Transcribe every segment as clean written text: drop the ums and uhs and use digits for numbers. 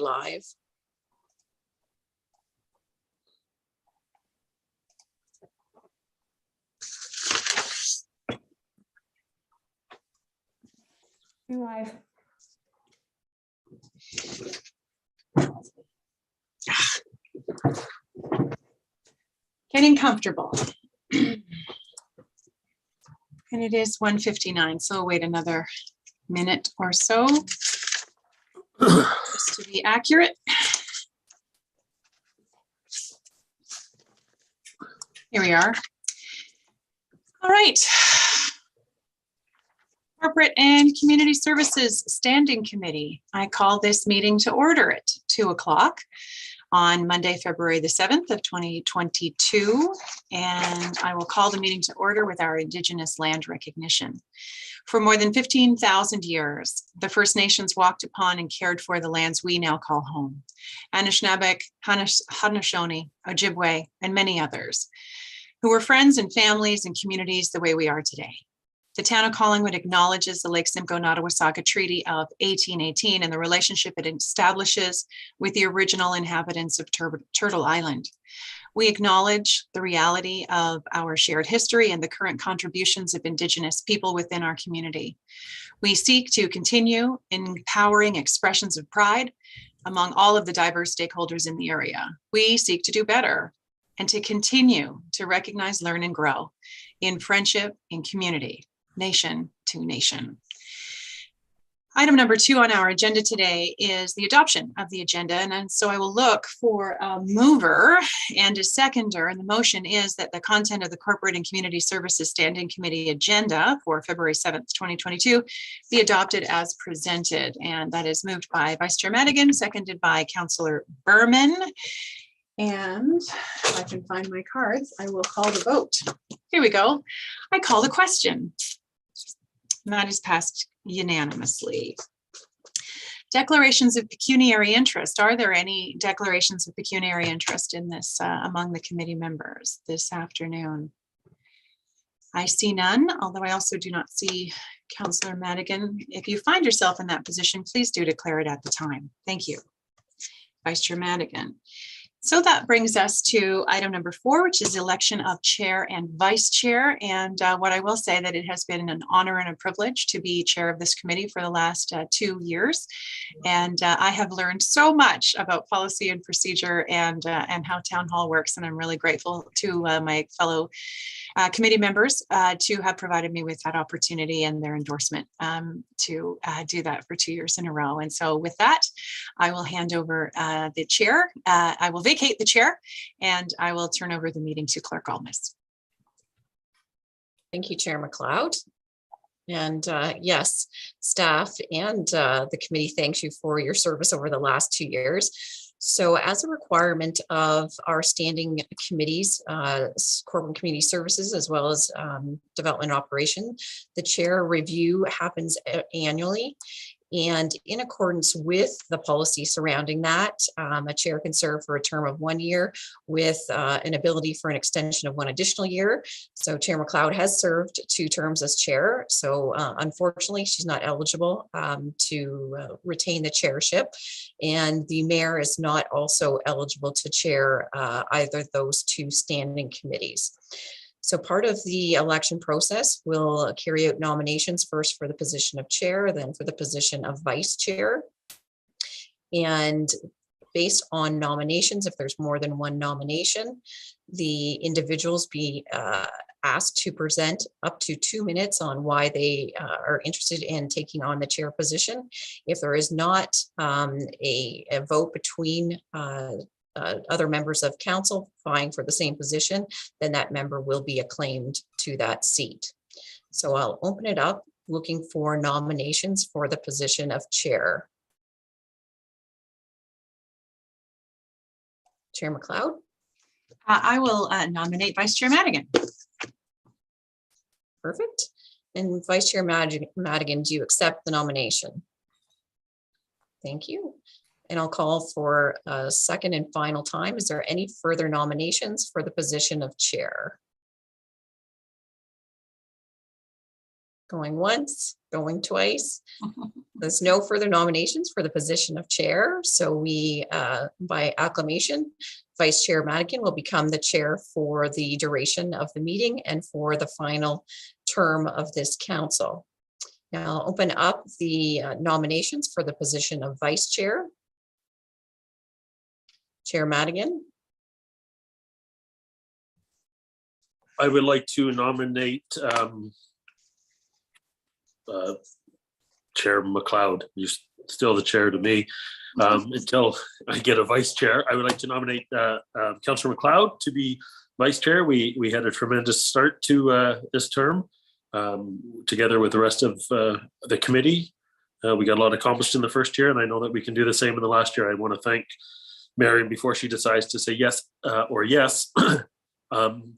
live. You're live. Getting comfortable. And it is 1:59, so wait another minute or so just to be accurate. Here we are. All right. Corporate and Community Services Standing Committee. I call this meeting to order at 2 o'clock on Monday, February the 7th of 2022. And I will call the meeting to order with our Indigenous land recognition. For more than 15,000 years, the First Nations walked upon and cared for the lands we now call home. Anishinaabek, Haudenosaunee, Ojibwe, and many others, who were friends and families and communities the way we are today. The town of Collingwood acknowledges the Lake Simcoe-Nottawasaga Treaty of 1818 and the relationship it establishes with the original inhabitants of Turtle Island. We acknowledge the reality of our shared history and the current contributions of Indigenous people within our community. We seek to continue empowering expressions of pride among all of the diverse stakeholders in the area. We seek to do better and to continue to recognize, learn, and grow in friendship, in community, nation to nation. Item number 2 on our agenda today is the adoption of the agenda. And so I will look for a mover and a seconder. And the motion is that the content of the Corporate and Community Services Standing Committee agenda for February 7th, 2022 be adopted as presented. And that is moved by Vice Chair Madigan, seconded by Councillor Berman. And if I can find my cards, I will call the vote. Here we go. I call the question. And that is passed unanimously. Declarations of pecuniary interest. Are there any declarations of pecuniary interest in this among the committee members this afternoon? I see none, although I also do not see Councillor Madigan. If you find yourself in that position, please do declare it at the time. Thank you, Vice Chair Madigan. So that brings us to item number 4, which is election of chair and vice chair. And what I will say that it has been an honor and a privilege to be chair of this committee for the last 2 years. And I have learned so much about policy and procedure and how town hall works. And I'm really grateful to my fellow committee members to have provided me with that opportunity and their endorsement to do that for 2 years in a row. And so with that, I will hand over the chair. I will vacate the chair and I will turn over the meeting to Clerk Almas. Thank you, Chair McLeod. And yes, staff and the committee thanks you for your service over the last 2 years. So as a requirement of our standing committees, corporate and community services, as well as development and operation, the chair review happens annually. And in accordance with the policy surrounding that, a chair can serve for a term of 1 year with an ability for an extension of 1 additional year. So Chair McLeod has served 2 terms as chair. So unfortunately, she's not eligible to retain the chairship. And the mayor is not also eligible to chair either of those 2 standing committees. So part of the election process will carry out nominations first for the position of chair, then for the position of vice chair. And based on nominations, if there's more than 1 nomination, the individuals be asked to present up to 2 minutes on why they are interested in taking on the chair position. If there is not a vote between other members of council vying for the same position, then that member will be acclaimed to that seat. So I'll open it up looking for nominations for the position of chair. Chair McLeod. I will nominate Vice Chair Madigan. Perfect. And Vice Chair Madigan, do you accept the nomination? Thank you. And I'll call for a second and final time. Is there any further nominations for the position of chair? Going once, going twice. There's no further nominations for the position of chair. So we, by acclamation, Vice Chair Madigan will become the chair for the duration of the meeting and for the final term of this council. Now I'll open up the nominations for the position of vice chair. Chair Madigan. I would like to nominate Chair McLeod. You're still the chair to me until I get a vice chair. I would like to nominate Councillor McLeod to be vice chair. We had a tremendous start to this term together with the rest of the committee. We got a lot accomplished in the first year, and I know that we can do the same in the last year. I want to thank Marion before she decides to say yes or yes.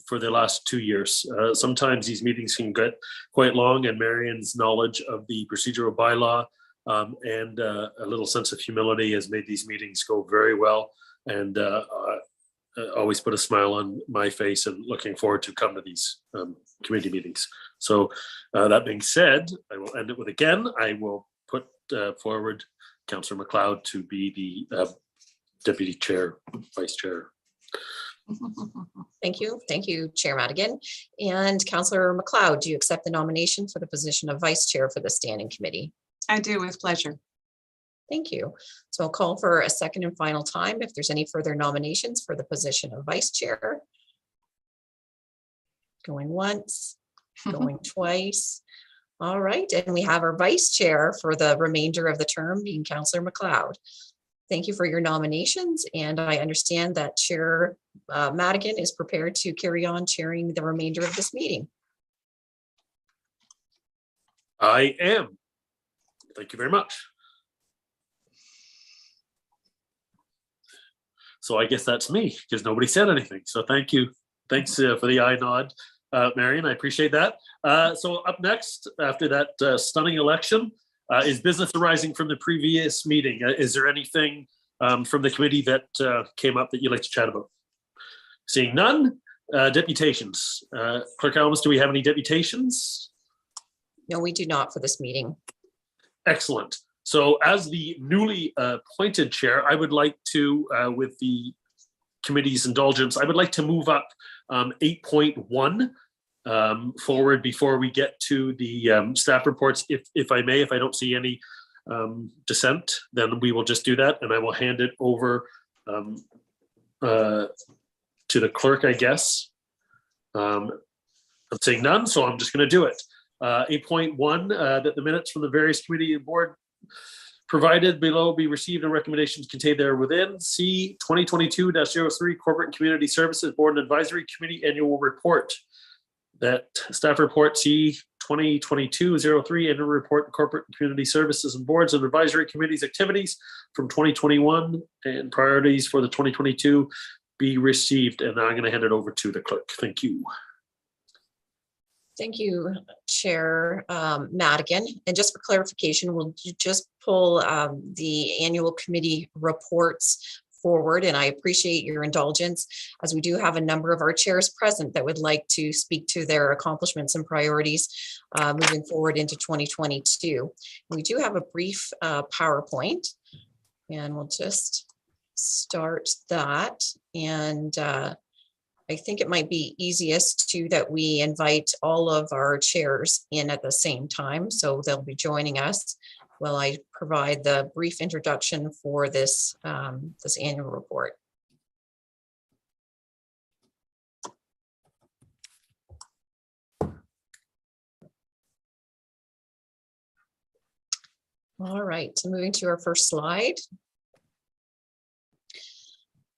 For the last 2 years. Sometimes these meetings can get quite long, and Marion's knowledge of the procedural bylaw and a little sense of humility has made these meetings go very well, and always put a smile on my face and looking forward to come to these committee meetings. So that being said, I will end it with again, I will put forward Councillor McLeod to be the deputy chair, vice chair. Thank you, Chair Madigan. And Councillor McLeod, do you accept the nomination for the position of vice chair for the standing committee? I do, with pleasure. Thank you. So I'll call for a second and final time if there's any further nominations for the position of vice chair. Going once, going twice. All right, and we have our vice chair for the remainder of the term being Councillor McLeod. Thank you for your nominations, and I understand that Chair Madigan is prepared to carry on chairing the remainder of this meeting. I am. Thank you very much. So I guess that's me, because nobody said anything. So thank you. Thanks for the eye nod, Marion. I appreciate that. So up next, after that stunning election, is business arising from the previous meeting? Is there anything from the committee that came up that you'd like to chat about? Seeing none, deputations. Clerk Almus, do we have any deputations? No, we do not for this meeting. Excellent. So as the newly appointed chair, I would like to, with the committee's indulgence, I would like to move up 8.1 forward before we get to the staff reports, if I may. If I don't see any dissent, then we will just do that, and I will hand it over to the clerk, I guess. I'm seeing none, so I'm just going to do it. 8.1, that the minutes from the various committee and board provided below be received and recommendations contained there within. C 2022-03 Corporate and Community Services Board and Advisory Committee Annual Report. That staff report C 2022-03 Annual Report Corporate and Community Services and Boards and Advisory Committees activities from 2021 and priorities for the 2022 be received. And now I'm going to hand it over to the clerk. Thank you. Thank you, Chair Madigan. And just for clarification, we'll just pull the annual committee reports forward, and I appreciate your indulgence as we do have a number of our chairs present that would like to speak to their accomplishments and priorities moving forward into 2022. We do have a brief PowerPoint, and we'll just start that. And I think it might be easiest to that we invite all of our chairs in at the same time, so they'll be joining us while I provide the brief introduction for this, this annual report. All right, so moving to our first slide.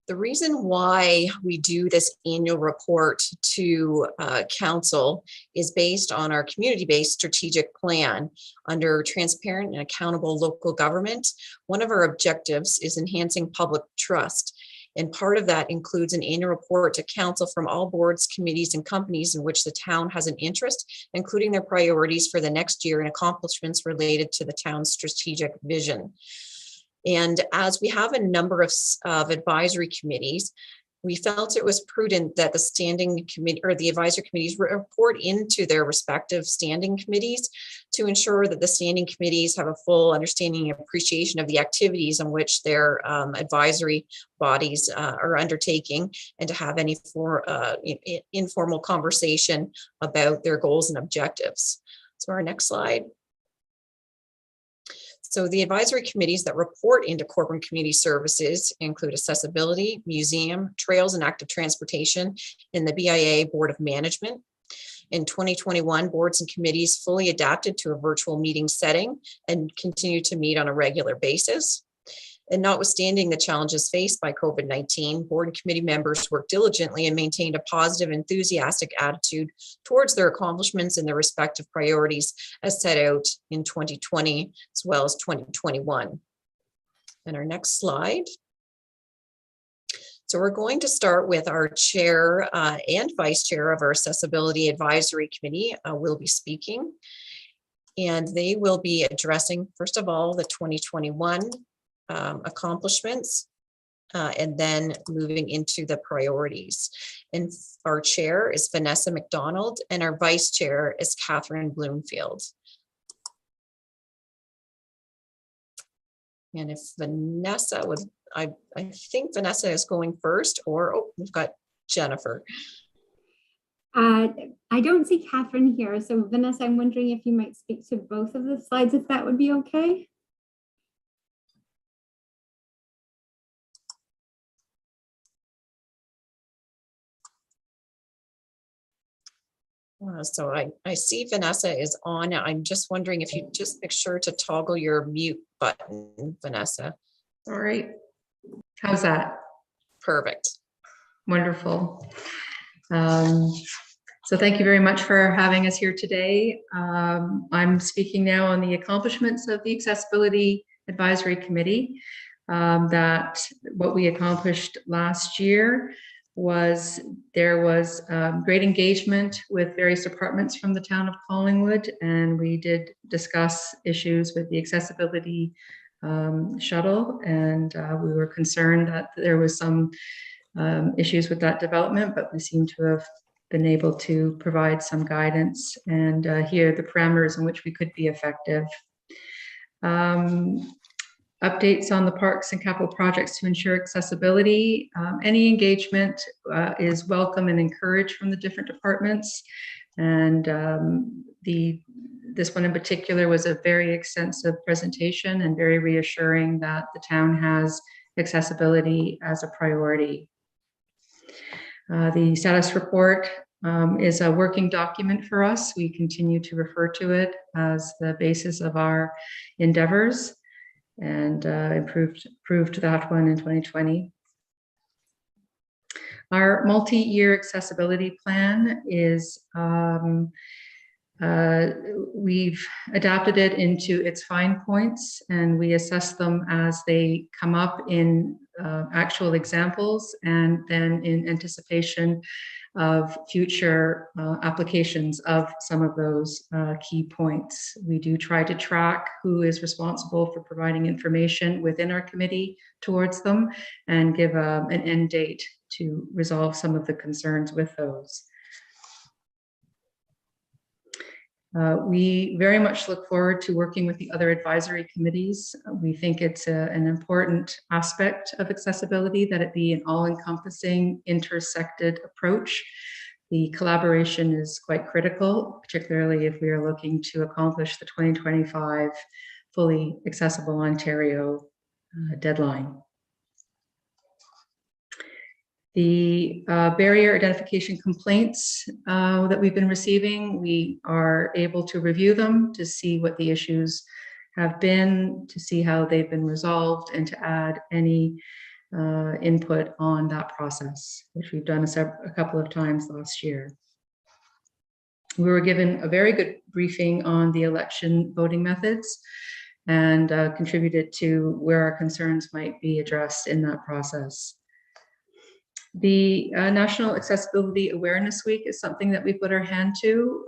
The reason why we do this annual report to council is based on our community-based strategic plan under transparent and accountable local government. One of our objectives is enhancing public trust. And part of that includes an annual report to council from all boards, committees, and companies in which the town has an interest, including their priorities for the next year and accomplishments related to the town's strategic vision. And as we have a number of advisory committees, we felt it was prudent that the standing committee or the advisory committees report into their respective standing committees to ensure that the standing committees have a full understanding and appreciation of the activities in which their advisory bodies are undertaking, and to have any informal conversation about their goals and objectives. So our next slide. So the advisory committees that report into corporate and community services include accessibility, museum, trails and active transportation, and the BIA Board of Management. In 2021, boards and committees fully adapted to a virtual meeting setting and continue to meet on a regular basis. And notwithstanding the challenges faced by COVID-19, board and committee members worked diligently and maintained a positive, enthusiastic attitude towards their accomplishments and their respective priorities as set out in 2020 as well as 2021. And our next slide. So we're going to start with our chair and vice chair of our Accessibility Advisory Committee will be speaking. And they will be addressing, first of all, the 2021 accomplishments, and then moving into the priorities. And our chair is Vanessa McDonald, and our vice chair is Catherine Bloomfield. And if Vanessa would, I think Vanessa is going first, or oh, we've got Jennifer. I don't see Catherine here. So Vanessa, I'm wondering if you might speak to both of the slides, if that would be okay. So I see Vanessa is on. I'm just wondering if you just make sure to toggle your mute button, Vanessa. All right. How's that? Perfect. Wonderful. So thank you very much for having us here today. I'm speaking now on the accomplishments of the Accessibility Advisory Committee. That what we accomplished last year was there was great engagement with various departments from the town of Collingwood, and we did discuss issues with the accessibility shuttle, and we were concerned that there was some issues with that development, but we seem to have been able to provide some guidance and here the parameters in which we could be effective. Updates on the parks and capital projects to ensure accessibility. Any engagement is welcome and encouraged from the different departments. And this one in particular was a very extensive presentation and very reassuring that the town has accessibility as a priority. The status report is a working document for us. We continue to refer to it as the basis of our endeavors, and improved that one in 2020. Our multi-year accessibility plan is, we've adapted it into its fine points, and we assess them as they come up in actual examples and then in anticipation of future applications of some of those key points. We do try to track who is responsible for providing information within our committee towards them and give an end date to resolve some of the concerns with those. We very much look forward to working with the other advisory committees. We think it's an important aspect of accessibility that it be an all-encompassing, intersected approach. The collaboration is quite critical, particularly if we are looking to accomplish the 2025 fully accessible Ontario deadline. The barrier identification complaints that we've been receiving, we are able to review them to see what the issues have been, to see how they've been resolved, and to add any input on that process, which we've done a couple of times last year. We were given a very good briefing on the election voting methods and contributed to where our concerns might be addressed in that process. The National Accessibility Awareness Week is something that we put our hand to.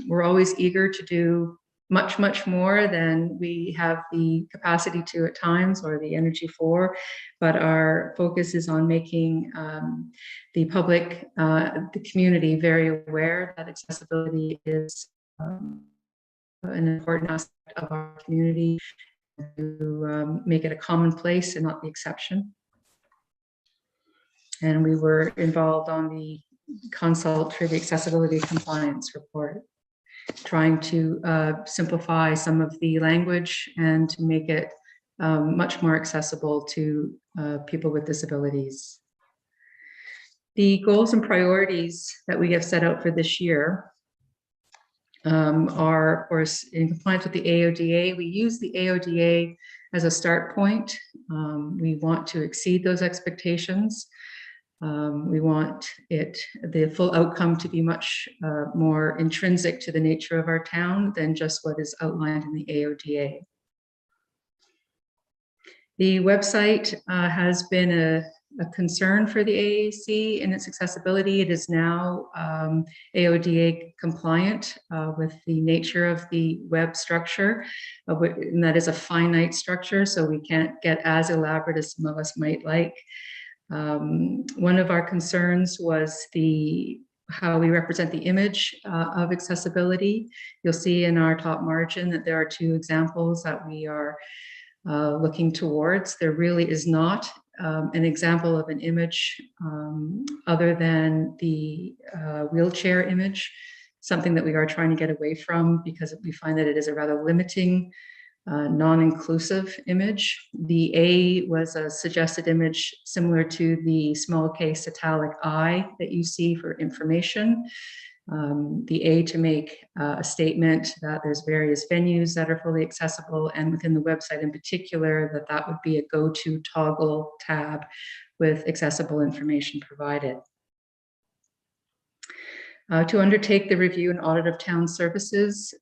We're always eager to do much more than we have the capacity to at times or the energy for, but our focus is on making the public, the community very aware that accessibility is an important aspect of our community, to make it a commonplace and not the exception. And we were involved on the consult for the accessibility compliance report, trying to simplify some of the language and to make it much more accessible to people with disabilities. The goals and priorities that we have set out for this year are, of course, in compliance with the AODA. We use the AODA as a start point. We want to exceed those expectations. We want the full outcome to be much more intrinsic to the nature of our town than just what is outlined in the AODA. The website has been a concern for the AAC in its accessibility. It is now AODA compliant with the nature of the web structure, and that is a finite structure, so we can't get as elaborate as some of us might like. One of our concerns was how we represent the image of accessibility. You'll see in our top margin that there are 2 examples that we are looking towards. There really is not an example of an image other than the wheelchair image, something that we are trying to get away from because we find that it is a rather limiting, non-inclusive image. The A was a suggested image similar to the small case italic I that you see for information. The A to make a statement that there's various venues that are fully accessible, and within the website in particular, that would be a go-to toggle tab with accessible information provided. To undertake the review and audit of town services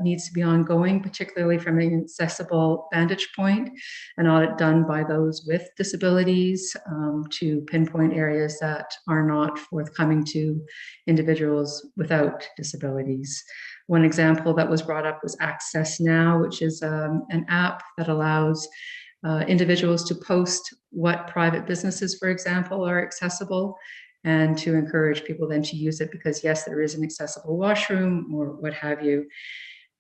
needs to be ongoing, particularly from an accessible vantage point, an audit done by those with disabilities to pinpoint areas that are not forthcoming to individuals without disabilities. One example that was brought up was Access Now, which is an app that allows individuals to post what private businesses, for example, are accessible, and to encourage people then to use it because, yes, there is an accessible washroom or what have you.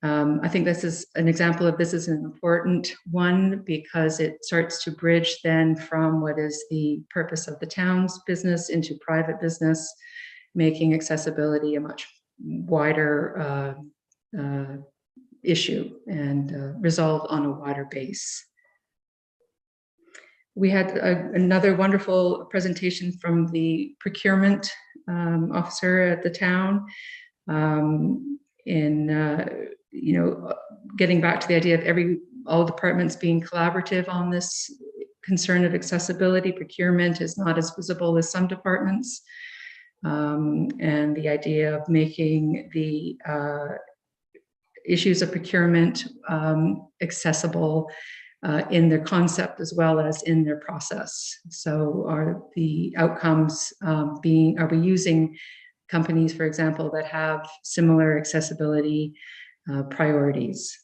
I think this is an example of this is an important one because it starts to bridge then from what is the purpose of the town's business into private business, making accessibility a much wider issue and resolved on a wider base. We had another wonderful presentation from the procurement officer at the town getting back to the idea of all departments being collaborative on this concern of accessibility. Procurement is not as visible as some departments, and the idea of making the issues of procurement accessible in their concept as well as in their process. So are the outcomes are we using companies, for example, that have similar accessibility priorities?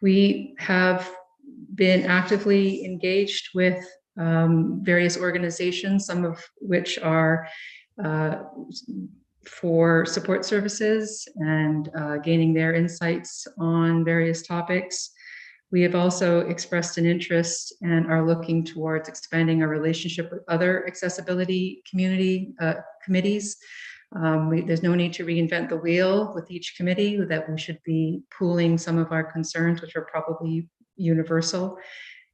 We have been actively engaged with various organizations, some of which are for support services and gaining their insights on various topics. We have also expressed an interest and are looking towards expanding our relationship with other accessibility community committees. There's no need to reinvent the wheel with each committee, that we should be pooling some of our concerns, which are probably universal,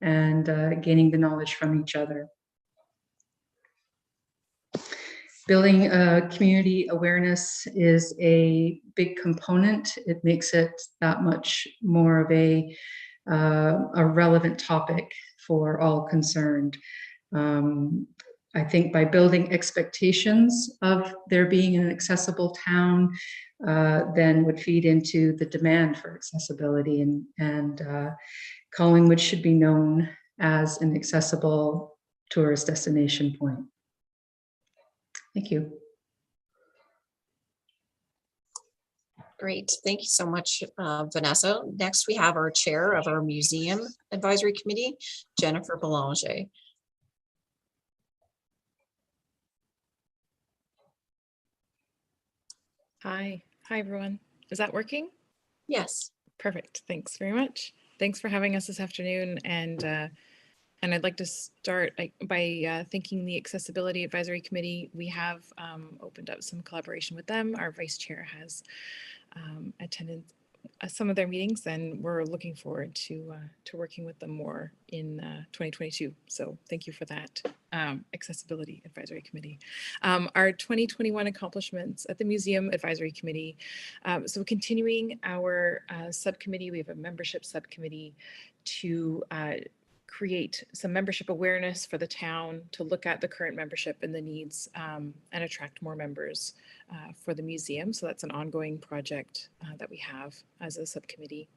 and gaining the knowledge from each other. Building community awareness is a big component. It makes it that much more of a relevant topic for all concerned. I think by building expectations of there being an accessible town, then would feed into the demand for accessibility, and Collingwood should be known as an accessible tourist destination point. Thank you. Great. Thank you so much, Vanessa. Next, we have our chair of our Museum Advisory Committee, Jennifer Belanger. Hi, everyone. Is that working? Yes. Perfect. Thanks very much. Thanks for having us this afternoon. And I'd like to start by thanking the Accessibility Advisory Committee. We have opened up some collaboration with them. Our vice chair has attended some of their meetings, and we're looking forward to working with them more in 2022. So thank you for that, Accessibility Advisory Committee. Our 2021 accomplishments at the Museum Advisory Committee. So continuing our subcommittee, we have a membership subcommittee to create some membership awareness for the town, to look at the current membership and the needs, and attract more members for the museum. So that's an ongoing project that we have as a subcommittee.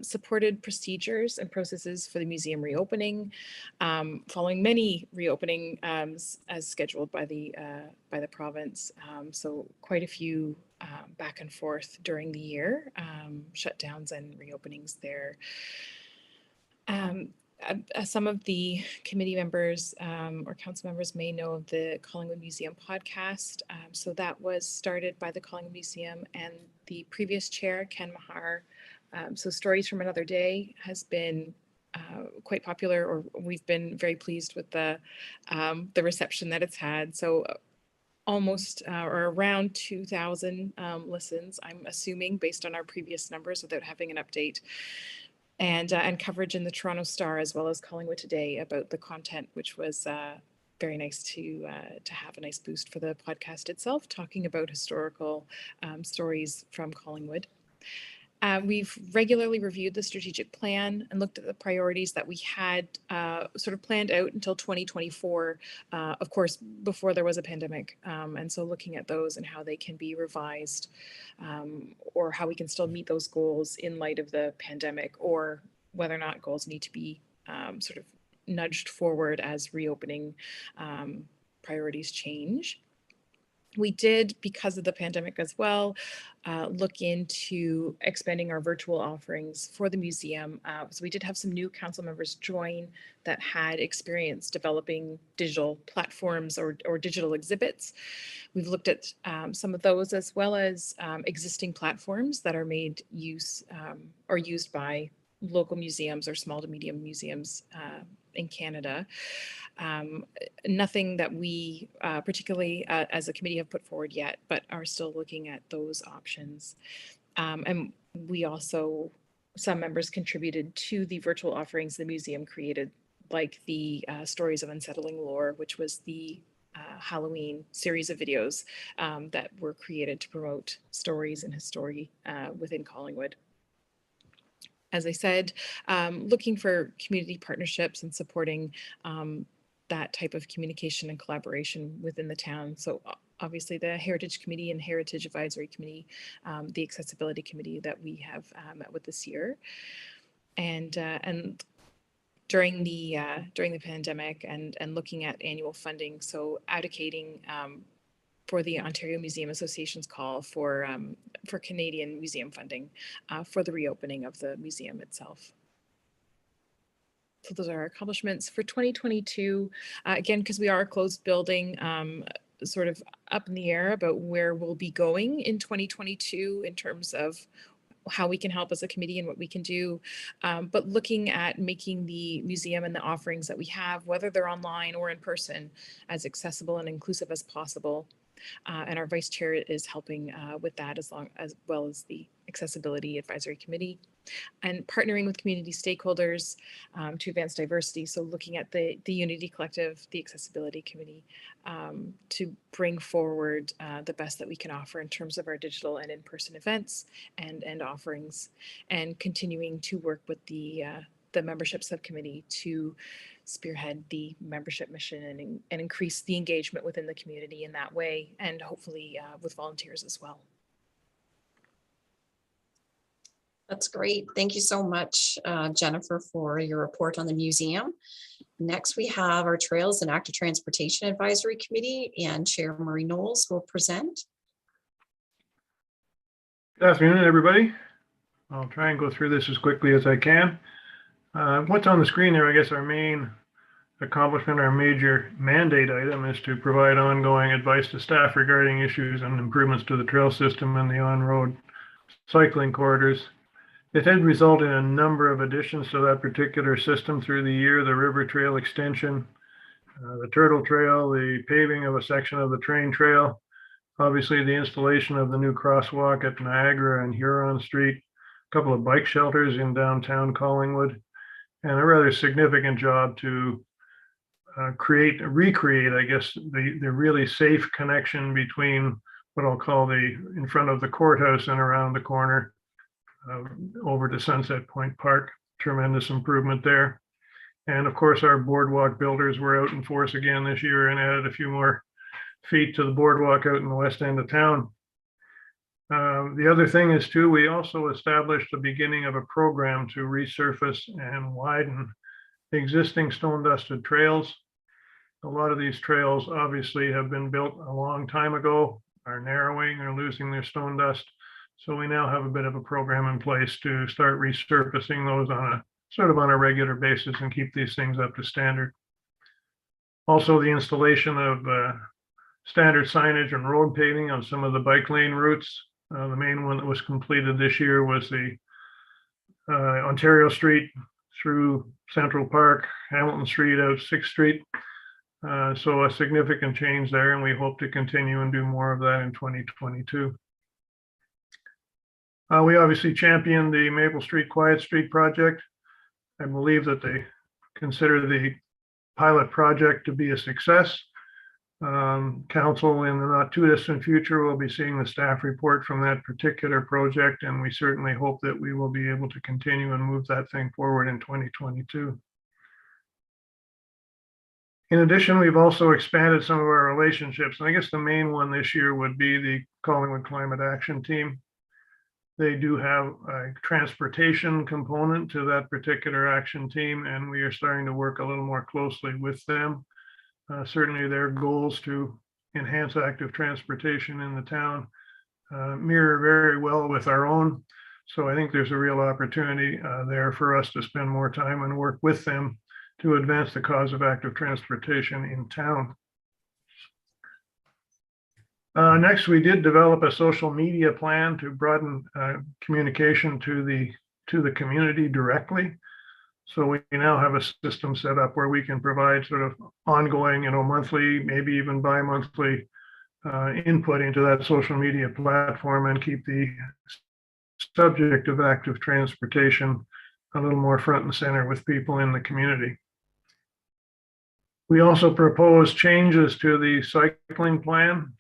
Supported procedures and processes for the museum reopening, following many reopening as scheduled by the province. So quite a few back and forth during the year, shutdowns and reopenings there. Some of the committee members or council members may know of the Collingwood Museum podcast. So that was started by the Collingwood Museum and the previous chair, Ken Mahar. So Stories from Another Day has been quite popular, or we've been very pleased with the reception that it's had. So almost or around 2,000 listens, I'm assuming, based on our previous numbers without having an update. And coverage in the Toronto Star as well as Collingwood Today about the content, which was very nice to have a nice boost for the podcast itself, talking about historical stories from Collingwood. We've regularly reviewed the strategic plan and looked at the priorities that we had sort of planned out until 2024, of course, before there was a pandemic. And so looking at those and how they can be revised, or how we can still meet those goals in light of the pandemic, or whether or not goals need to be sort of nudged forward as reopening priorities change. We did, because of the pandemic as well, look into expanding our virtual offerings for the museum. So we did have some new council members join that had experience developing digital platforms or digital exhibits. We've looked at some of those, as well as existing platforms that are made use or used by local museums or small to medium museums in Canada. Nothing that we particularly as a committee have put forward yet, but are still looking at those options. And we also, some members contributed to the virtual offerings the museum created, like the Stories of Unsettling Lore, which was the Halloween series of videos that were created to promote stories and history within Collingwood. As I said, looking for community partnerships and supporting that type of communication and collaboration within the town. So obviously the Heritage Committee and Heritage Advisory Committee, the Accessibility Committee that we have met with this year. And during the pandemic and looking at annual funding, so advocating for the Ontario Museum Association's call for Canadian museum funding for the reopening of the museum itself. So those are our accomplishments for 2022. Again, because we are a closed building, sort of up in the air about where we'll be going in 2022 in terms of how we can help as a committee and what we can do, but looking at making the museum and the offerings that we have, whether they're online or in person, as accessible and inclusive as possible. And our vice chair is helping with that, as well as the Accessibility Advisory Committee, and partnering with community stakeholders to advance diversity. So looking at the Unity Collective, the Accessibility Committee, to bring forward the best that we can offer in terms of our digital and in-person events and offerings, and continuing to work with the membership subcommittee to spearhead the membership mission and increase the engagement within the community in that way, and hopefully with volunteers as well. That's great. Thank you so much, Jennifer, for your report on the museum. Next, we have our Trails and Active Transportation Advisory Committee, and Chair Marie Knowles will present. Good afternoon, everybody. I'll try and go through this as quickly as I can. What's on the screen there, I guess our main accomplishment, our major mandate item is to provide ongoing advice to staff regarding issues and improvements to the trail system and the on-road cycling corridors. It had resulted in a number of additions to that particular system through the year: the river trail extension, the turtle trail, the paving of a section of the train trail, obviously the installation of the new crosswalk at Niagara and Huron Street, a couple of bike shelters in downtown Collingwood, and a rather significant job to recreate, I guess, the really safe connection between what I'll call in front of the courthouse and around the corner over to Sunset Point Park. Tremendous improvement there. And of course, our boardwalk builders were out in force again this year and added a few more feet to the boardwalk out in the west end of town. The other thing is too, we also established the beginning of a program to resurface and widen existing stone dusted trails. A lot of these trails obviously have been built a long time ago, are narrowing or losing their stone dust. So we now have a bit of a program in place to start resurfacing those on a regular basis and keep these things up to standard. Also, the installation of standard signage and road paving on some of the bike lane routes. The main one that was completed this year was the Ontario Street through Central Park, Hamilton Street out 6th Street. So a significant change there, and we hope to continue and do more of that in 2022. We obviously championed the Maple Street Quiet Street project. I believe that they consider the pilot project to be a success. Council in the not too distant future will be seeing the staff report from that particular project, and we certainly hope that we will be able to continue and move that thing forward in 2022. In addition, we've also expanded some of our relationships, and I guess the main one this year would be the Collingwood Climate Action Team. They do have a transportation component to that particular action team, and we are starting to work a little more closely with them. Certainly their goals to enhance active transportation in the town mirror very well with our own. So I think there's a real opportunity there for us to spend more time and work with them to advance the cause of active transportation in town. Next, we did develop a social media plan to broaden communication to the community directly. So we now have a system set up where we can provide sort of ongoing, monthly, maybe even bi-monthly input into that social media platform and keep the subject of active transportation a little more front and center with people in the community. We also proposed changes to the cycling plan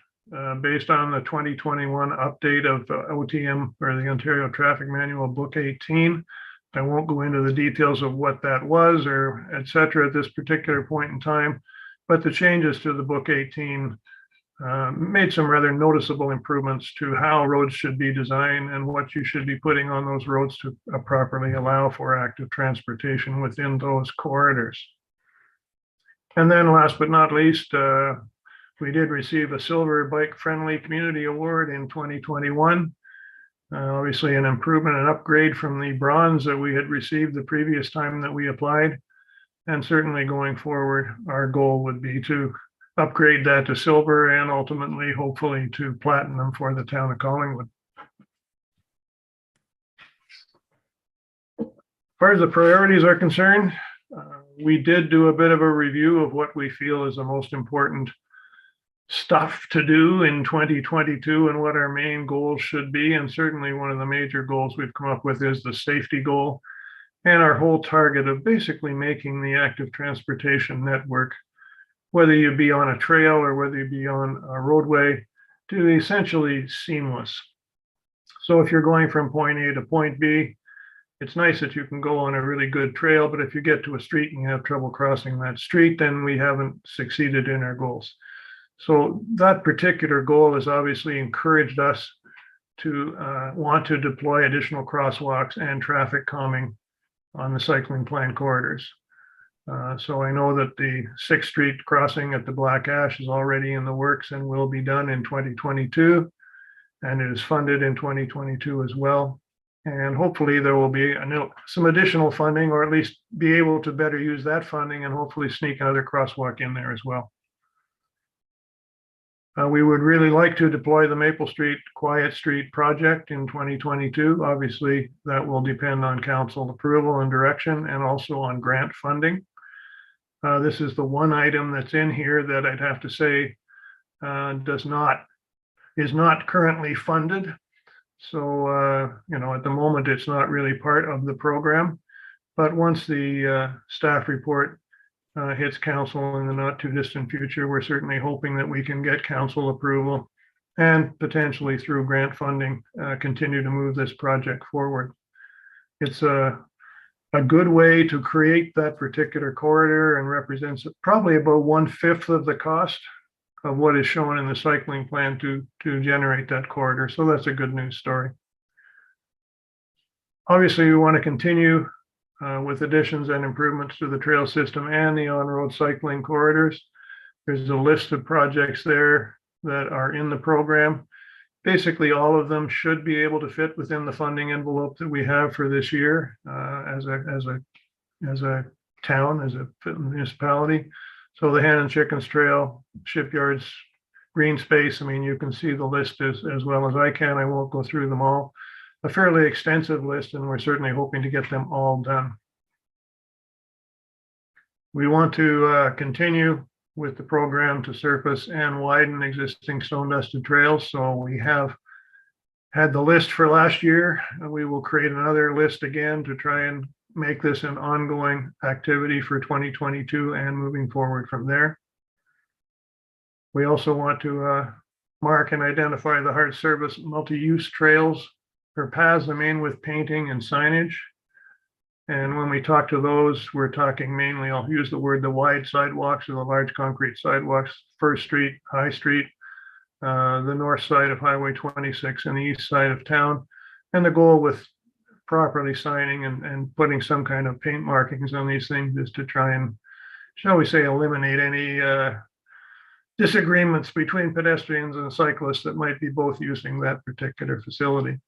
based on the 2021 update of OTM, or the Ontario Traffic Manual Book 18. I won't go into the details of what that was or et cetera at this particular point in time, but the changes to the Book 18 made some rather noticeable improvements to how roads should be designed and what you should be putting on those roads to properly allow for active transportation within those corridors. And then last but not least, we did receive a Silver Bike Friendly Community Award in 2021. Obviously an improvement and upgrade from the bronze that we had received the previous time that we applied. And certainly going forward, our goal would be to upgrade that to silver and ultimately, hopefully, to platinum for the town of Collingwood. As far as the priorities are concerned, we did do a bit of a review of what we feel is the most important stuff to do in 2022 and what our main goals should be. And certainly one of the major goals we've come up with is the safety goal and our whole target of basically making the active transportation network, whether you be on a trail or whether you be on a roadway, to essentially seamless. So if you're going from point A to point B, it's nice that you can go on a really good trail, but if you get to a street and you have trouble crossing that street, then we haven't succeeded in our goals. So that particular goal has obviously encouraged us to want to deploy additional crosswalks and traffic calming on the cycling plan corridors. So I know that the 6th Street crossing at the Black Ash is already in the works and will be done in 2022. and it is funded in 2022 as well. And hopefully there will be some additional funding, or at least be able to better use that funding and hopefully sneak another crosswalk in there as well. We would really like to deploy the Maple Street Quiet Street project in 2022. Obviously, that will depend on council approval and direction, and also on grant funding. This is the one item that's in here that I'd have to say is not currently funded. So, at the moment, it's not really part of the program. But once the staff report hits council in the not too distant future, we're certainly hoping that we can get council approval and potentially through grant funding, continue to move this project forward. It's a good way to create that particular corridor and represents probably about 1/5 of the cost of what is shown in the cycling plan to generate that corridor. So that's a good news story. Obviously, we want to continue with additions and improvements to the trail system and the on-road cycling corridors. There's a list of projects there that are in the program. Basically, all of them should be able to fit within the funding envelope that we have for this year as a town, as a municipality. So the Hen and Chickens Trail, Shipyards, Green Space, I mean, you can see the list as well as I can. I won't go through them all. A fairly extensive list, and we're certainly hoping to get them all done. We want to continue with the program to surface and widen existing stone dusted trails. So we have had the list for last year, and we will create another list again to try and make this an ongoing activity for 2022 and moving forward from there. We also want to mark and identify the hard service multi-use trails or paths, with painting and signage. And when we talk to those, we're talking mainly, I'll use the word, the wide sidewalks or the large concrete sidewalks, First Street, High Street, the north side of Highway 26 and the east side of town. And the goal with properly signing and putting some kind of paint markings on these things is to try and, shall we say, eliminate any disagreements between pedestrians and cyclists that might be both using that particular facility.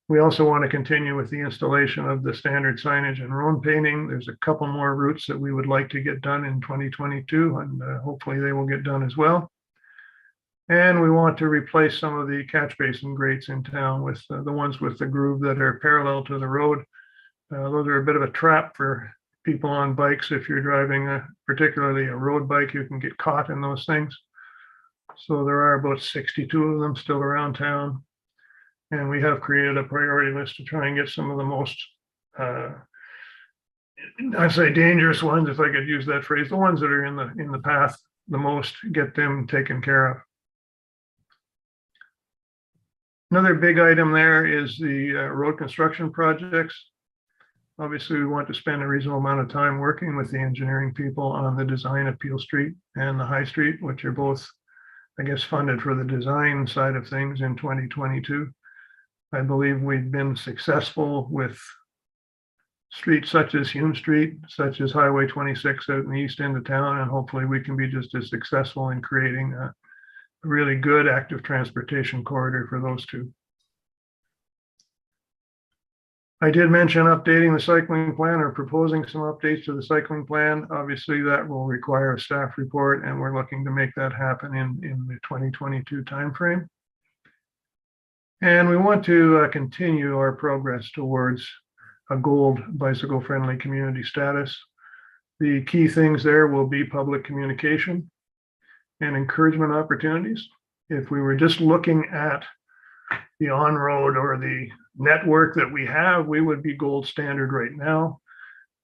We also want to continue with the installation of the standard signage and road painting. There's a couple more routes that we would like to get done in 2022, and hopefully they will get done as well. And we want to replace some of the catch basin grates in town with the ones with the groove that are parallel to the road. Those are a bit of a trap for people on bikes. If you're driving particularly a road bike, you can get caught in those things. So there are about 62 of them still around town. And we have created a priority list to try and get some of the most, I'd say dangerous ones, if I could use that phrase, the ones that are in the path the most, get them taken care of. Another big item there is the road construction projects. Obviously, we want to spend a reasonable amount of time working with the engineering people on the design of Peel Street and the High Street, which are both, I guess, funded for the design side of things in 2022. I believe we've been successful with streets such as Hume Street, such as Highway 26 out in the east end of town, and hopefully we can be just as successful in creating a really good active transportation corridor for those two. I did mention updating the cycling plan or proposing some updates to the cycling plan. Obviously, that will require a staff report, and we're looking to make that happen in the 2022 timeframe. And we want to continue our progress towards a gold bicycle-friendly community status. The key things there will be public communication and encouragement opportunities. If we were just looking at the on-road or the network that we have, we would be gold standard right now.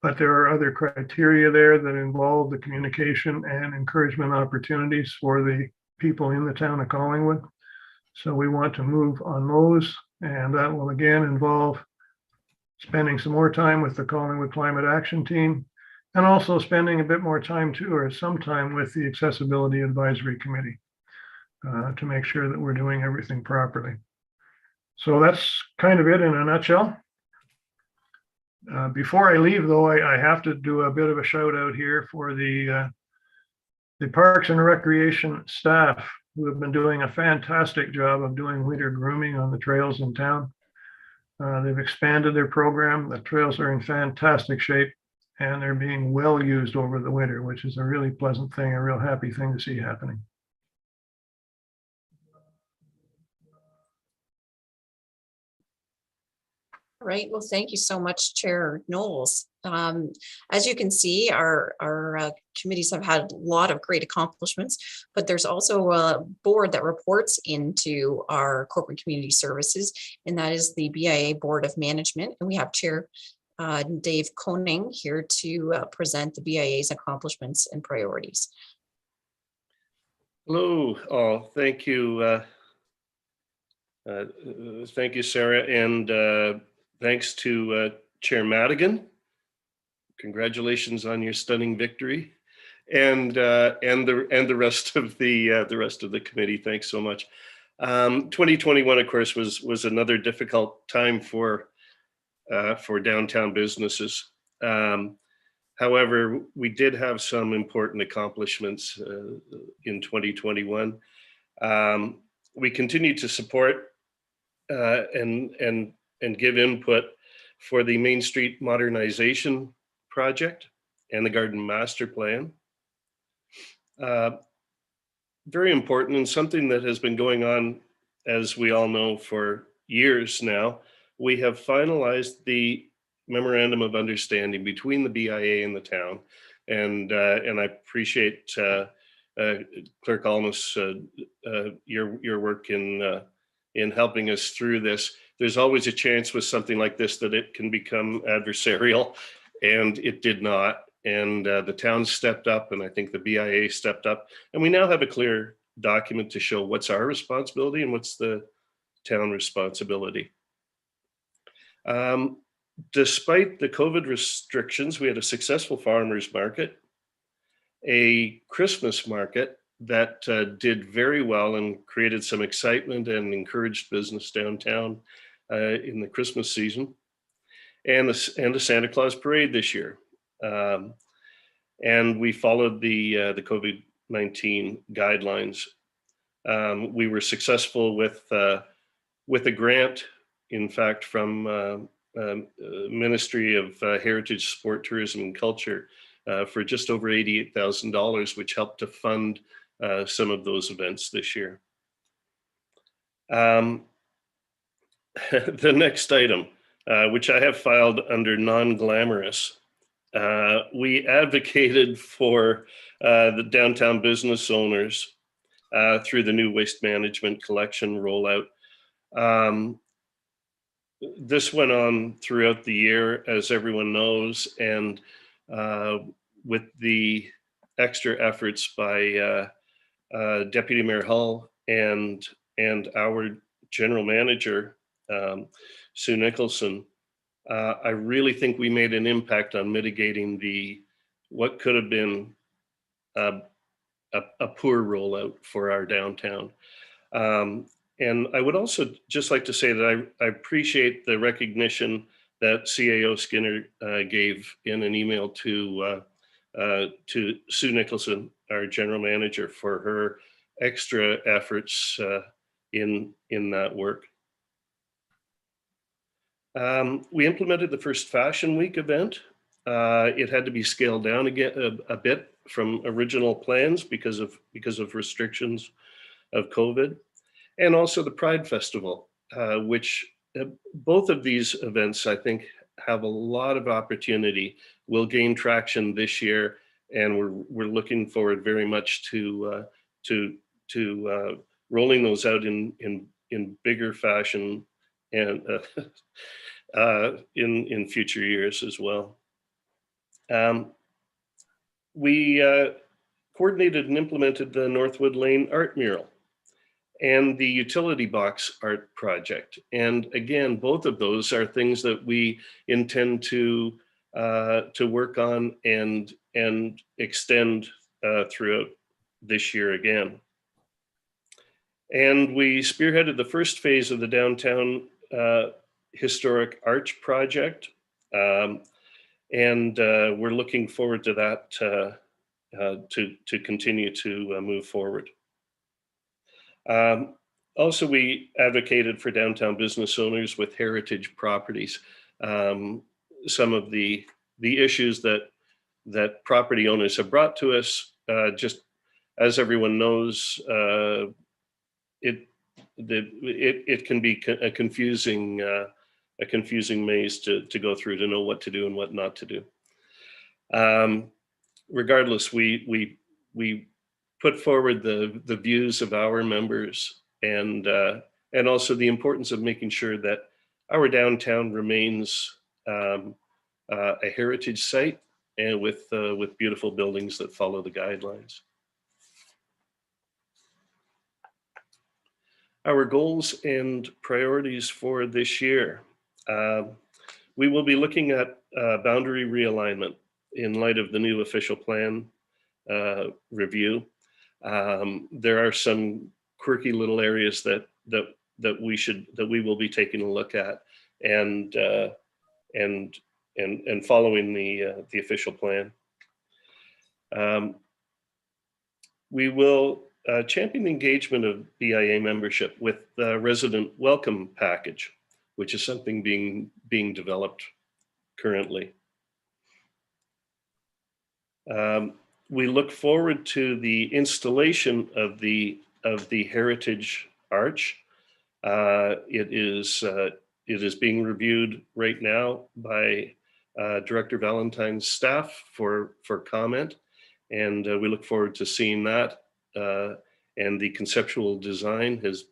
But there are other criteria there that involve the communication and encouragement opportunities for the people in the town of Collingwood. So we want to move on those, and that will again involve spending some more time with the Collingwood Climate Action Team, and also spending a bit more time too, or some time with the Accessibility Advisory Committee to make sure that we're doing everything properly. So that's kind of it in a nutshell. Before I leave, though, I have to do a bit of a shout out here for the Parks and Recreation staff. who have been doing a fantastic job of doing winter grooming on the trails in town. They've expanded their program. The trails are in fantastic shape and they're being well used over the winter, which is a really pleasant thing, a real happy thing to see happening. All right, well, thank you so much, Chair Knowles. As you can see, our committees have had a lot of great accomplishments, but there's also a board that reports into our corporate community services, and that is the BIA Board of Management. And we have Chair Dave Koning here to present the BIA's accomplishments and priorities. Hello, all. Thank you. Thank you, Sarah, and thanks to Chair Madigan. Congratulations on your stunning victory, and the rest of the committee. Thanks so much. 2021, of course, was another difficult time for downtown businesses. However, we did have some important accomplishments in 2021. We continued to support and give input for the Main Street Modernization Project and the Garden Master Plan. Very important, and something that has been going on, as we all know, for years now. We have finalized the Memorandum of Understanding between the BIA and the town, and I appreciate Clerk Almus, your work in helping us through this. There's always a chance with something like this that it can become adversarial, and it did not. And the town stepped up, and I think the BIA stepped up, and we now have a clear document to show what's our responsibility and what's the town responsibility. Despite the COVID restrictions, we had a successful farmers market, a Christmas market that did very well and created some excitement and encouraged business downtown in the Christmas season, and the Santa Claus parade this year. And we followed the COVID-19 guidelines. We were successful with a grant, in fact, from Ministry of Heritage, Sport, Tourism and Culture for just over $88,000, which helped to fund some of those events this year. The next item, which I have filed under non-glamorous, we advocated for the downtown business owners through the new waste management collection rollout. This went on throughout the year, as everyone knows, and with the extra efforts by Deputy Mayor Hull and our general manager, Sue Nicholson, I really think we made an impact on mitigating what could have been a poor rollout for our downtown. And I would also just like to say that I appreciate the recognition that CAO Skinner gave in an email to Sue Nicholson, our general manager, for her extra efforts in that work. We implemented the first Fashion Week event. It had to be scaled down again a bit from original plans because of restrictions of COVID, and also the Pride Festival, which both of these events, I think, have a lot of opportunity, will gain traction this year, and we're looking forward very much to rolling those out in bigger fashion and in future years as well. We coordinated and implemented the Northwood Lane art mural and the utility box art project. And again, both of those are things that we intend to work on and extend throughout this year again. And we spearheaded the first phase of the downtown historic arch project. And we're looking forward to that to continue to move forward. Also, we advocated for downtown business owners with heritage properties. Some of the issues that property owners have brought to us, just as everyone knows, it can be a confusing maze to go through to know what to do and what not to do. Regardless, we put forward the views of our members, and also the importance of making sure that our downtown remains a heritage site, and with beautiful buildings that follow the guidelines. Our goals and priorities for this year. We will be looking at boundary realignment in light of the new official plan review. There are some quirky little areas that we will be taking a look at, and following the official plan. We will champion the engagement of BIA membership with the resident welcome package, which is something being developed currently. We look forward to the installation of the heritage arch. It is being reviewed right now by Director Valentine's staff for comment, and we look forward to seeing that. And the conceptual design has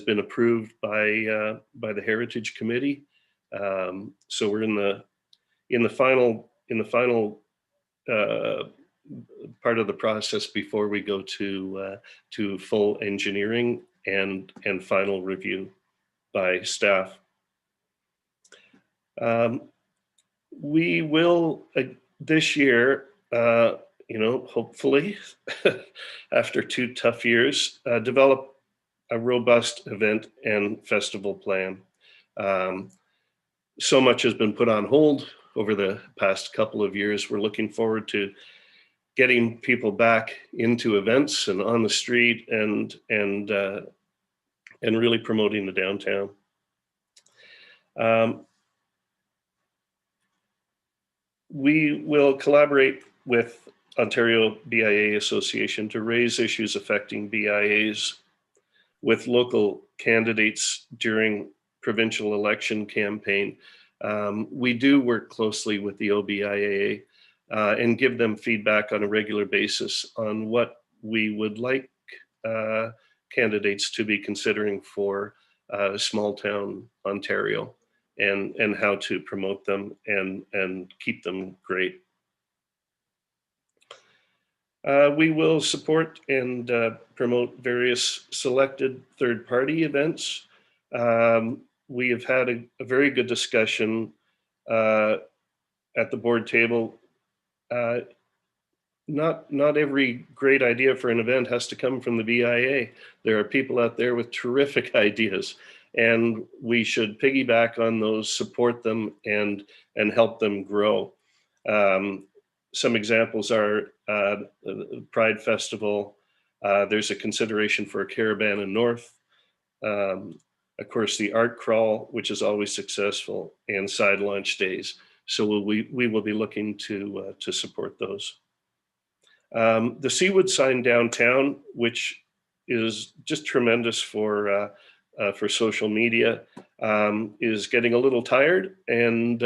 been approved by the Heritage Committee. So we're in the final part of the process before we go to full engineering and final review by staff. We will this year, hopefully, after 2 tough years, develop a robust event and festival plan. So much has been put on hold over the past couple of years. We're looking forward to getting people back into events and on the street and really promoting the downtown. We will collaborate with Ontario BIA Association to raise issues affecting BIAs with local candidates during provincial election campaign. We do work closely with the OBIAA and give them feedback on a regular basis on what we would like candidates to be considering for small town Ontario, and how to promote them and keep them great. We will support and promote various selected third-party events. We have had a very good discussion at the board table. Not every great idea for an event has to come from the BIA. There are people out there with terrific ideas, and we should piggyback on those, support them, and help them grow. Some examples are the Pride Festival. There's a consideration for a caravan in North. Of course, the Art Crawl, which is always successful, and side launch days. So we will be looking to support those. The Seawood sign downtown, which is just tremendous for social media, is getting a little tired, and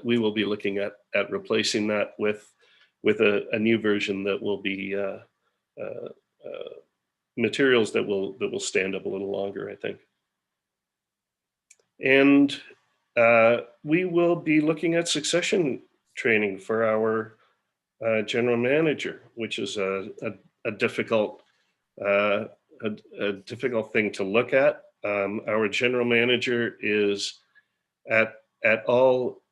we will be looking at replacing that with a new version that will be materials that will stand up a little longer, I think. And we will be looking at succession training for our general manager, which is a difficult thing to look at. Our general manager is at all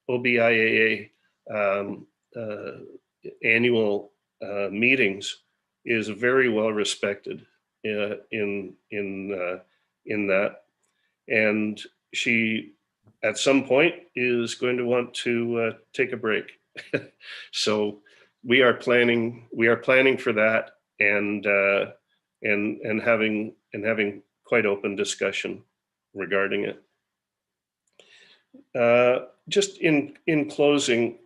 OBIAA annual meetings is very well respected in that, and she at some point is going to want to take a break. So we are planning for that, and and having quite open discussion regarding it. Just in closing,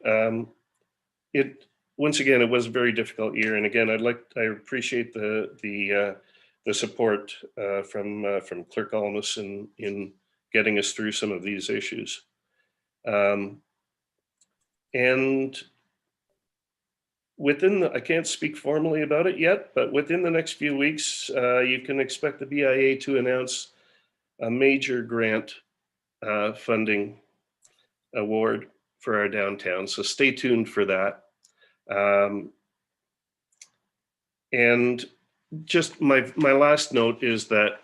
once again, it was a very difficult year, and again, I appreciate the support from Clerk Almus in getting us through some of these issues. And I can't speak formally about it yet, but within the next few weeks, you can expect the BIA to announce a major grant funding award for our downtown. So stay tuned for that. And just my last note is that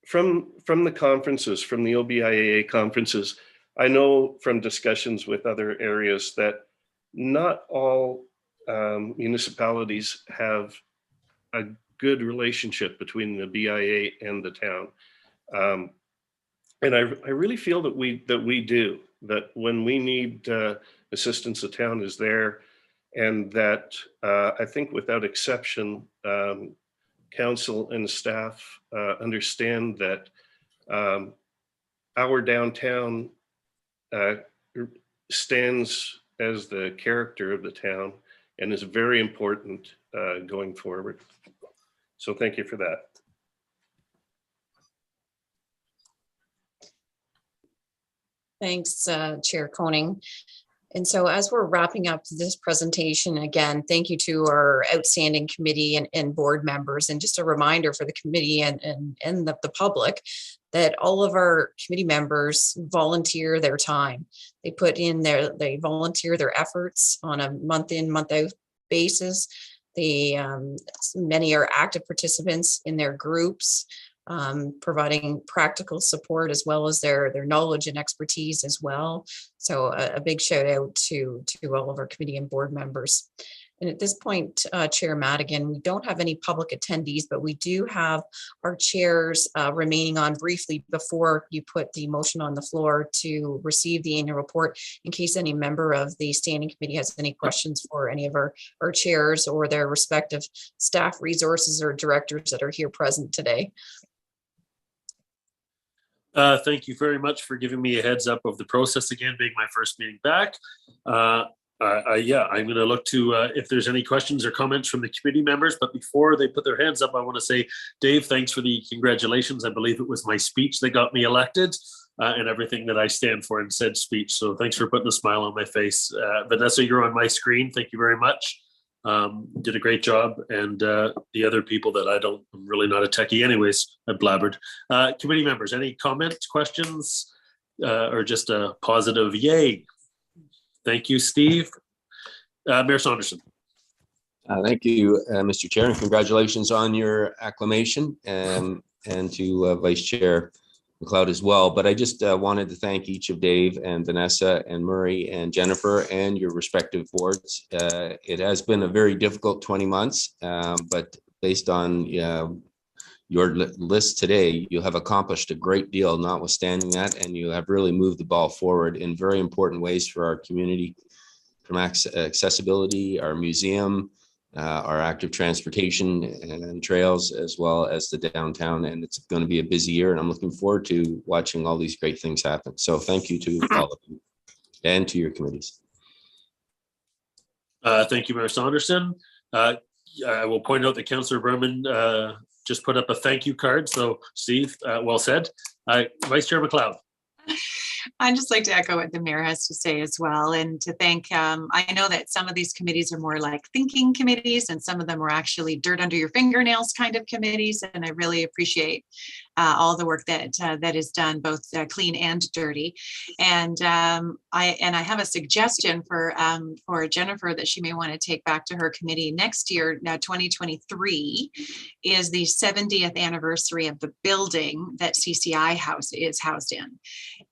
from the conferences, from the OBIAA conferences, I know from discussions with other areas that not all municipalities have a good relationship between the BIA and the town. And I really feel that we do, that when we need assistance, the town is there. And that I think without exception, council and staff understand that our downtown stands as the character of the town and is very important going forward. So thank you for that. Thanks, Chair Koning. And so as we're wrapping up this presentation, again, thank you to our outstanding committee and board members. And just a reminder for the committee and the public that all of our committee members volunteer their time. They volunteer their efforts on a month in, month out basis. Many are active participants in their groups, providing practical support as well as their knowledge and expertise as well. So a big shout out to all of our committee and board members. And at this point, Chair Madigan, we don't have any public attendees, but we do have our chairs remaining on briefly before you put the motion on the floor to receive the annual report, in case any member of the standing committee has any questions for any of our chairs or their respective staff resources or directors that are here present today. Thank you very much for giving me a heads up of the process again, being my first meeting back. Yeah, I'm going to look to if there's any questions or comments from the committee members. But before they put their hands up, I want to say, Dave, thanks for the congratulations. I believe it was my speech that got me elected and everything that I stand for in said speech. So thanks for putting a smile on my face. Vanessa, you're on my screen. Thank you very much. Did a great job, and the other people that I'm really not a techie anyways, I blabbered. Committee members, any comments, questions, or just a positive yay? Thank you, Steve. Mayor Saunderson. Thank you, Mr. Chair, and congratulations on your acclamation, and to Vice Chair McLeod as well. But I just wanted to thank each of Dave and Vanessa and Murray and Jennifer and your respective boards. It has been a very difficult 20 months, but based on your list today, you have accomplished a great deal, notwithstanding that, and you have really moved the ball forward in very important ways for our community, from accessibility, our museum, our active transportation and trails, as well as the downtown. And it's going to be a busy year, and I'm looking forward to watching all these great things happen. So thank you to all of you and to your committees. Thank you, Mayor Saunderson. I will point out that Councillor Berman just put up a thank you card. So Steve, well said. Vice Chair McLeod. I'd just like to echo what the mayor has to say as well, and to thank, I know that some of these committees are more like thinking committees, and some of them are actually dirt under your fingernails kind of committees. And I really appreciate all the work that is done, both clean and dirty. And I have a suggestion for Jennifer that she may want to take back to her committee next year. Now, 2023 is the 70th anniversary of the building that CCI House is housed in.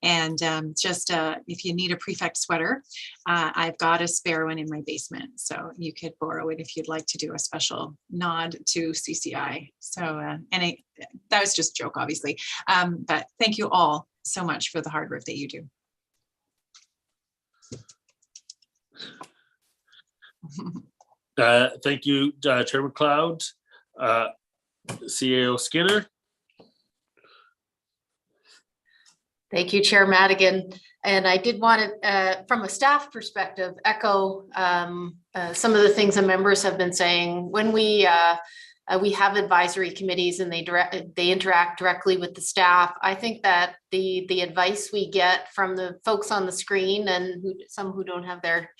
And just if you need a prefect sweater, I've got a spare one in my basement, so you could borrow it if you'd like to do a special nod to CCI. So, that was just a joke, obviously, but thank you all so much for the hard work that you do. Thank you, Chair McLeod. CAO Skinner. Thank you, Chair Madigan. And I did want to, from a staff perspective, echo some of the things the members have been saying. When we have advisory committees and they interact directly with the staff, I think that the advice we get from the folks on the screen and some who don't have their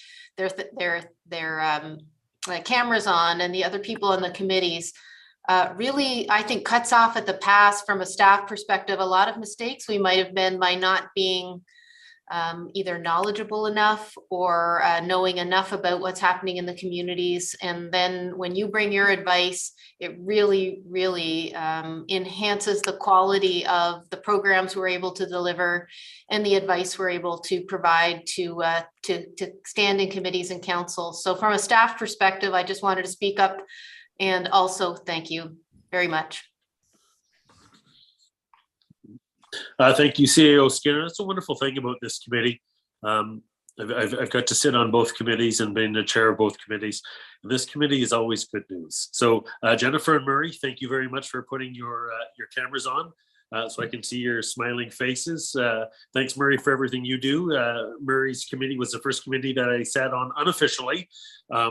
cameras on, and the other people on the committees, really, I think, cuts off at the pass from a staff perspective. A lot of mistakes we might have been by not being either knowledgeable enough or knowing enough about what's happening in the communities. And then when you bring your advice, it really, really enhances the quality of the programs we're able to deliver and the advice we're able to provide to standing committees and councils. So from a staff perspective, I just wanted to speak up and also thank you very much. Thank you, CAO Skinner. That's a wonderful thing about this committee. I've got to sit on both committees and been the chair of both committees. This committee is always good news. So Jennifer and Murray, thank you very much for putting your cameras on so I can see your smiling faces. Thanks, Murray, for everything you do. Murray's committee was the first committee that I sat on unofficially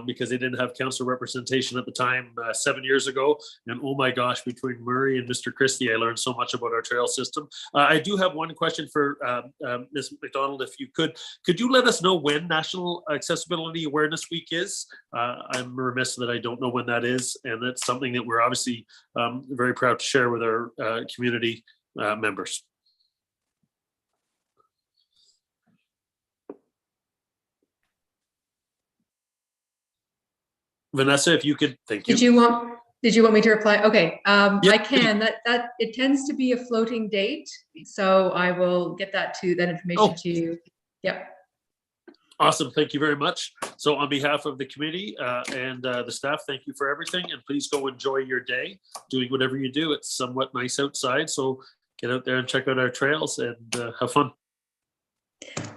because they didn't have council representation at the time 7 years ago. And oh my gosh, between Murray and Mr. Christie, I learned so much about our trail system. I do have one question for Ms. McDonald, if you could you let us know when National Accessibility Awareness Week is? I'm remiss that I don't know when that is. And that's something that we're obviously very proud to share with our community members. Vanessa, if you could, thank you. Did you want me to reply? Okay, Yeah. I can. That it tends to be a floating date, so I will get that information to you. Yep. Awesome, thank you very much. So on behalf of the committee and the staff, thank you for everything, and please go enjoy your day doing whatever you do. It's somewhat nice outside, so get out there and check out our trails and have fun.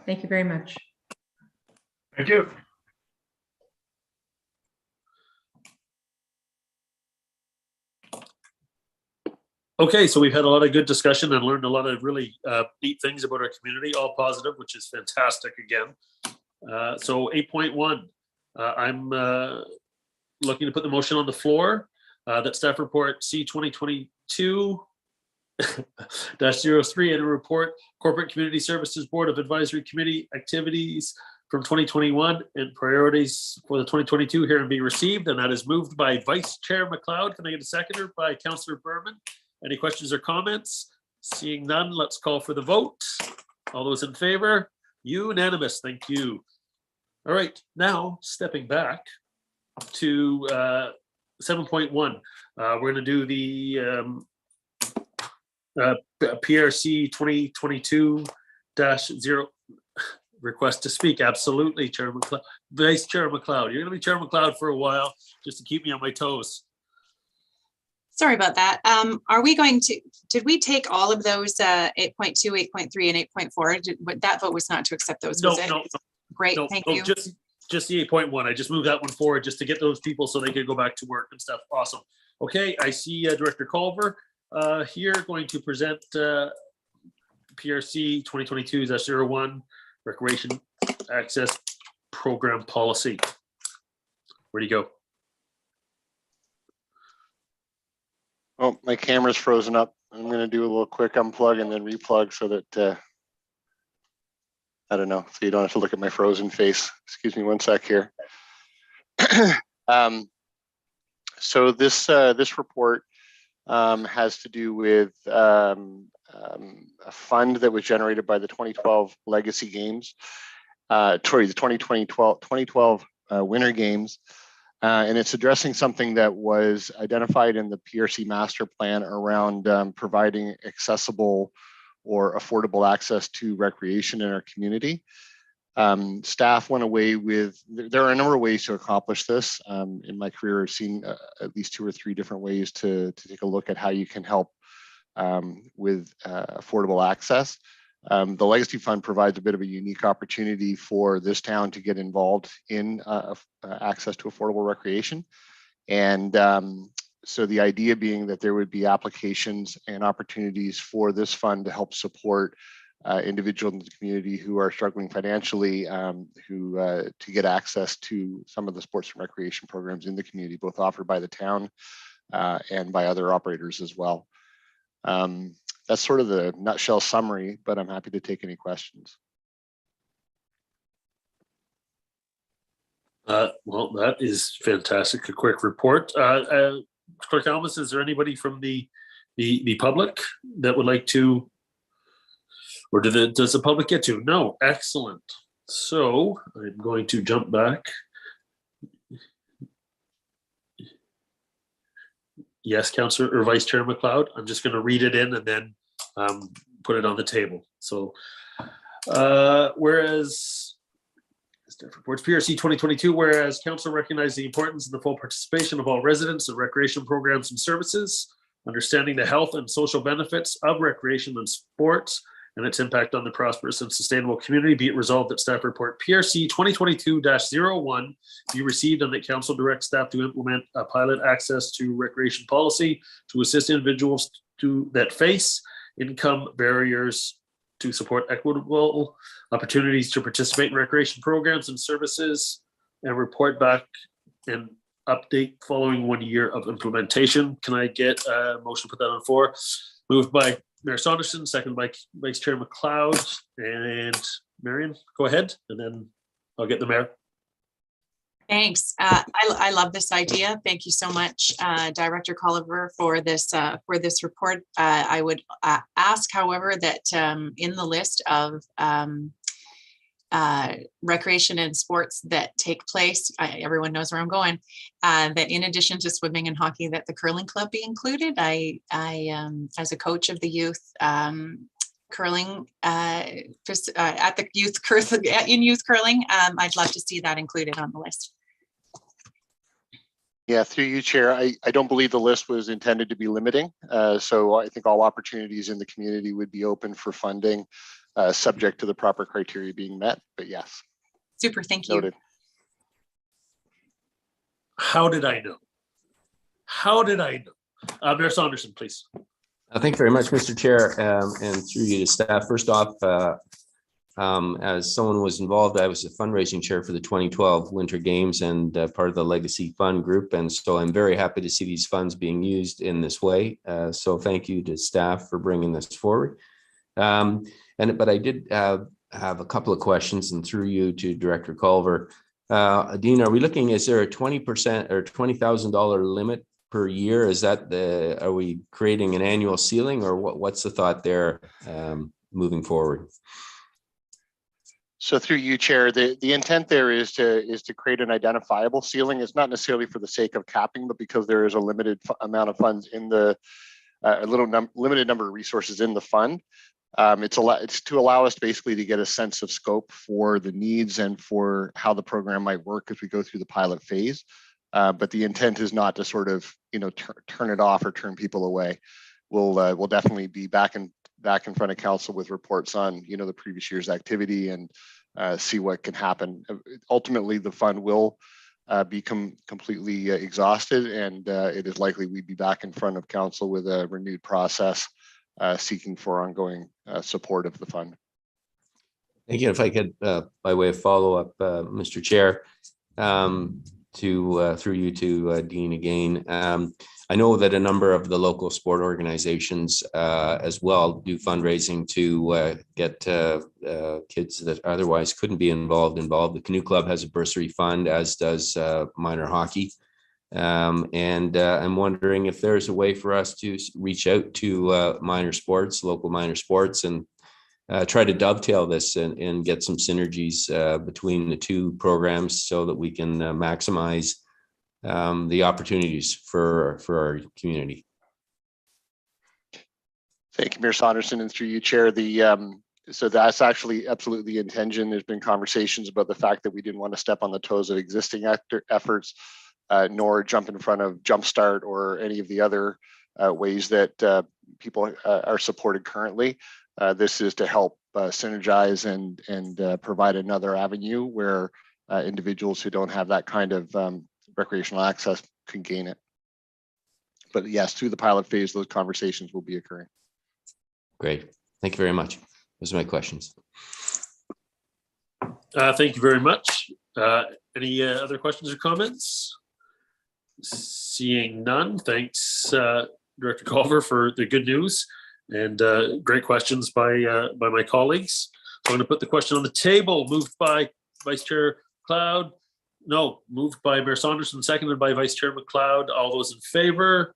Thank you very much. Thank you. Okay, so we've had a lot of good discussion and learned a lot of really neat things about our community, all positive, which is fantastic again. So 8.1, I'm looking to put the motion on the floor that staff report C 2022-03 and a report Corporate Community Services Board of Advisory Committee activities from 2021 and priorities for the 2022 here and be received. And that is moved by Vice Chair McLeod. Can I get a seconder by Councillor Berman? Any questions or comments? Seeing none, let's call for the vote. All those in favor? Unanimous, thank you. All right, now stepping back to 7.1. We're going to do the PRC 2022-0 request to speak. Absolutely, Chair McLeod. Vice Chair McLeod. You're going to be Chair McLeod for a while just to keep me on my toes. Sorry about that. Are we going to, did we take all of those 8.2, 8.3 and 8.4? That vote was not to accept those, was it? No. Great, thank you. Just the 8.1. I just moved that one forward just to get those people so they could go back to work and stuff. Awesome. Okay, I see Director Culver here going to present PRC 2022-01 Recreation Access Program Policy. Where'd he go? Oh, my camera's frozen up. I'm going to do a little quick unplug and then replug so that, I don't know, so you don't have to look at my frozen face. Excuse me one sec here. So this report has to do with a fund that was generated by the 2012 Legacy Games, the 2012 Winter Games. And it's addressing something that was identified in the PRC master plan around providing accessible or affordable access to recreation in our community. Staff went away with, there are a number of ways to accomplish this. In my career, I've seen at least 2 or 3 different ways to take a look at how you can help with affordable access. The Legacy Fund provides a bit of a unique opportunity for this town to get involved in access to affordable recreation. And So the idea being that there would be applications and opportunities for this fund to help support individuals in the community who are struggling financially, to get access to some of the sports and recreation programs in the community, both offered by the town and by other operators as well. That's sort of the nutshell summary, but I'm happy to take any questions. Well, that is fantastic. A quick report. Clerk Almas, is there anybody from the public that would like to, or does the public get to? No, excellent. So I'm going to jump back. Yes, Councillor or Vice Chair McLeod. I'm just going to read it in and then put it on the table. So whereas reports PRC 2022, whereas Council recognizes the importance of the full participation of all residents in recreation programs and services, understanding the health and social benefits of recreation and sports and its impact on the prosperous and sustainable community, be it resolved that staff report PRC 2022-01 be received and that Council directs staff to implement a pilot access to recreation policy to assist individuals that face income barriers to support equitable opportunities to participate in recreation programs and services, and report back and update following 1 year of implementation. Can I get a motion to put that on the floor? Moved by Mayor Saunderson, second by Vice Chair McLeod. And Marion, go ahead, and then I'll get the mayor. Thanks. I love this idea. Thank you so much, Director Colliver, for this report. I would ask, however, that in the list of recreation and sports that take place, everyone knows where I'm going, that in addition to swimming and hockey, that the curling club be included. I as a coach of the youth curling at the youth curling, I'd love to see that included on the list. Yeah, through you, Chair. I don't believe the list was intended to be limiting. So I think all opportunities in the community would be open for funding, subject to the proper criteria being met. But yes. Super, thank you. Noted. How did I know? How did I know? Mayor Saunderson, please. Thank you very much, Mr. Chair, and through you to staff. First off, as someone was involved, I was the fundraising chair for the 2012 Winter Games and part of the Legacy Fund group. And so I'm very happy to see these funds being used in this way. So thank you to staff for bringing this forward. But I did have a couple of questions, and through you to Director Culver. Dean, are we looking, is there a 20% or $20,000 limit per year? Is that are we creating an annual ceiling, or what's the thought there moving forward? So through you, Chair, the intent there is to create an identifiable ceiling. It's not necessarily for the sake of capping, but because there is a limited amount of funds in the limited number of resources in the fund. It's to allow us basically to get a sense of scope for the needs and for how the program might work as we go through the pilot phase. But the intent is not to sort of turn it off or turn people away. We'll definitely be back in front of council with reports on the previous year's activity and see what can happen. Ultimately, the fund will become completely exhausted, and it is likely we'd be back in front of council with a renewed process seeking for ongoing support of the fund. Thank you. If I could, by way of follow-up, Mr. Chair, through you to Dean again. I know that a number of the local sport organizations as well do fundraising to get kids that otherwise couldn't be involved. The Canoe Club has a bursary fund, as does minor hockey. And I'm wondering if there's a way for us to reach out to minor sports, local minor sports, and try to dovetail this and get some synergies between the two programs so that we can maximize the opportunities for our community. Thank you, Mayor Saunderson, and through you, Chair. So that's actually absolutely the intention. There's been conversations about the fact that we didn't want to step on the toes of existing efforts, nor jump in front of Jumpstart or any of the other ways that people are supported currently. This is to help synergize and provide another avenue where individuals who don't have that kind of recreational access can gain it. But yes, through the pilot phase, those conversations will be occurring. Great. Thank you very much. Those are my questions. Thank you very much. Any other questions or comments? Seeing none, thanks, Director Culver, for the good news and great questions by my colleagues. So I'm going to put the question on the table, moved by Vice Chair McLeod. No, moved by Mayor Saunderson, seconded by Vice Chair McLeod. All those in favor?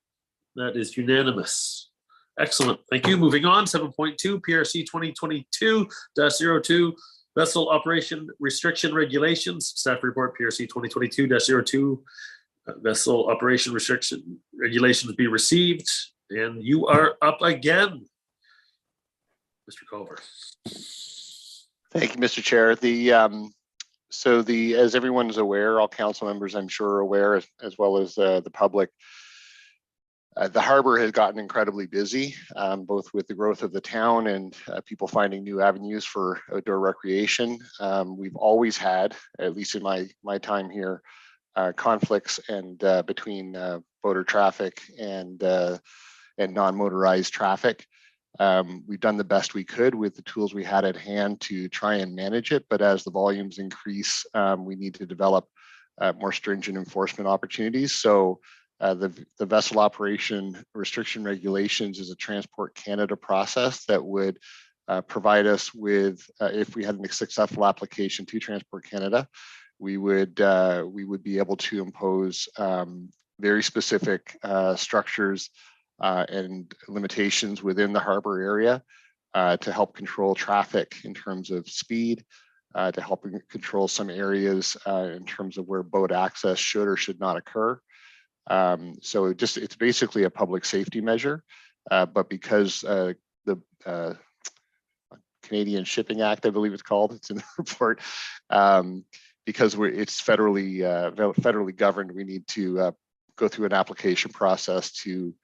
That is unanimous. Excellent. Thank you. Moving on, 7.2 PRC 2022-02 Vessel Operation Restriction Regulations. Staff report PRC 2022-02 Vessel Operation Restriction Regulations be received. And you are up again, Mr. Culver. Thank you, Mr. Chair. As everyone is aware, all council members I'm sure are aware, as well as the public, the harbor has gotten incredibly busy, both with the growth of the town and people finding new avenues for outdoor recreation. We've always had, at least in my time here, conflicts and between boater traffic and non-motorized traffic. We've done the best we could with the tools we had at hand to try and manage it, but as the volumes increase, we need to develop more stringent enforcement opportunities. So the vessel operation restriction regulations is a Transport Canada process that would provide us with, if we had a successful application to Transport Canada, we would be able to impose very specific structures and limitations within the harbor area to help control traffic in terms of speed, to help control some areas in terms of where boat access should or should not occur. So it's basically a public safety measure, but because the Canadian Shipping Act, I believe it's called, it's in the report, because it's federally governed, we need to go through an application process to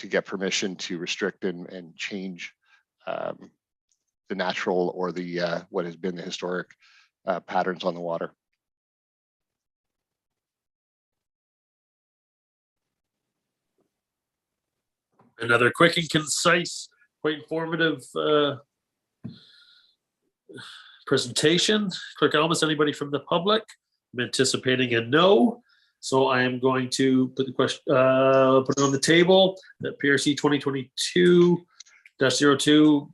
get permission to restrict and change the natural or the what has been the historic patterns on the water. Another quick and concise, quite informative presentation. Clerk Almas, anybody from the public? I'm anticipating a no. So I am going to put the question, put it on the table that PRC 2022-02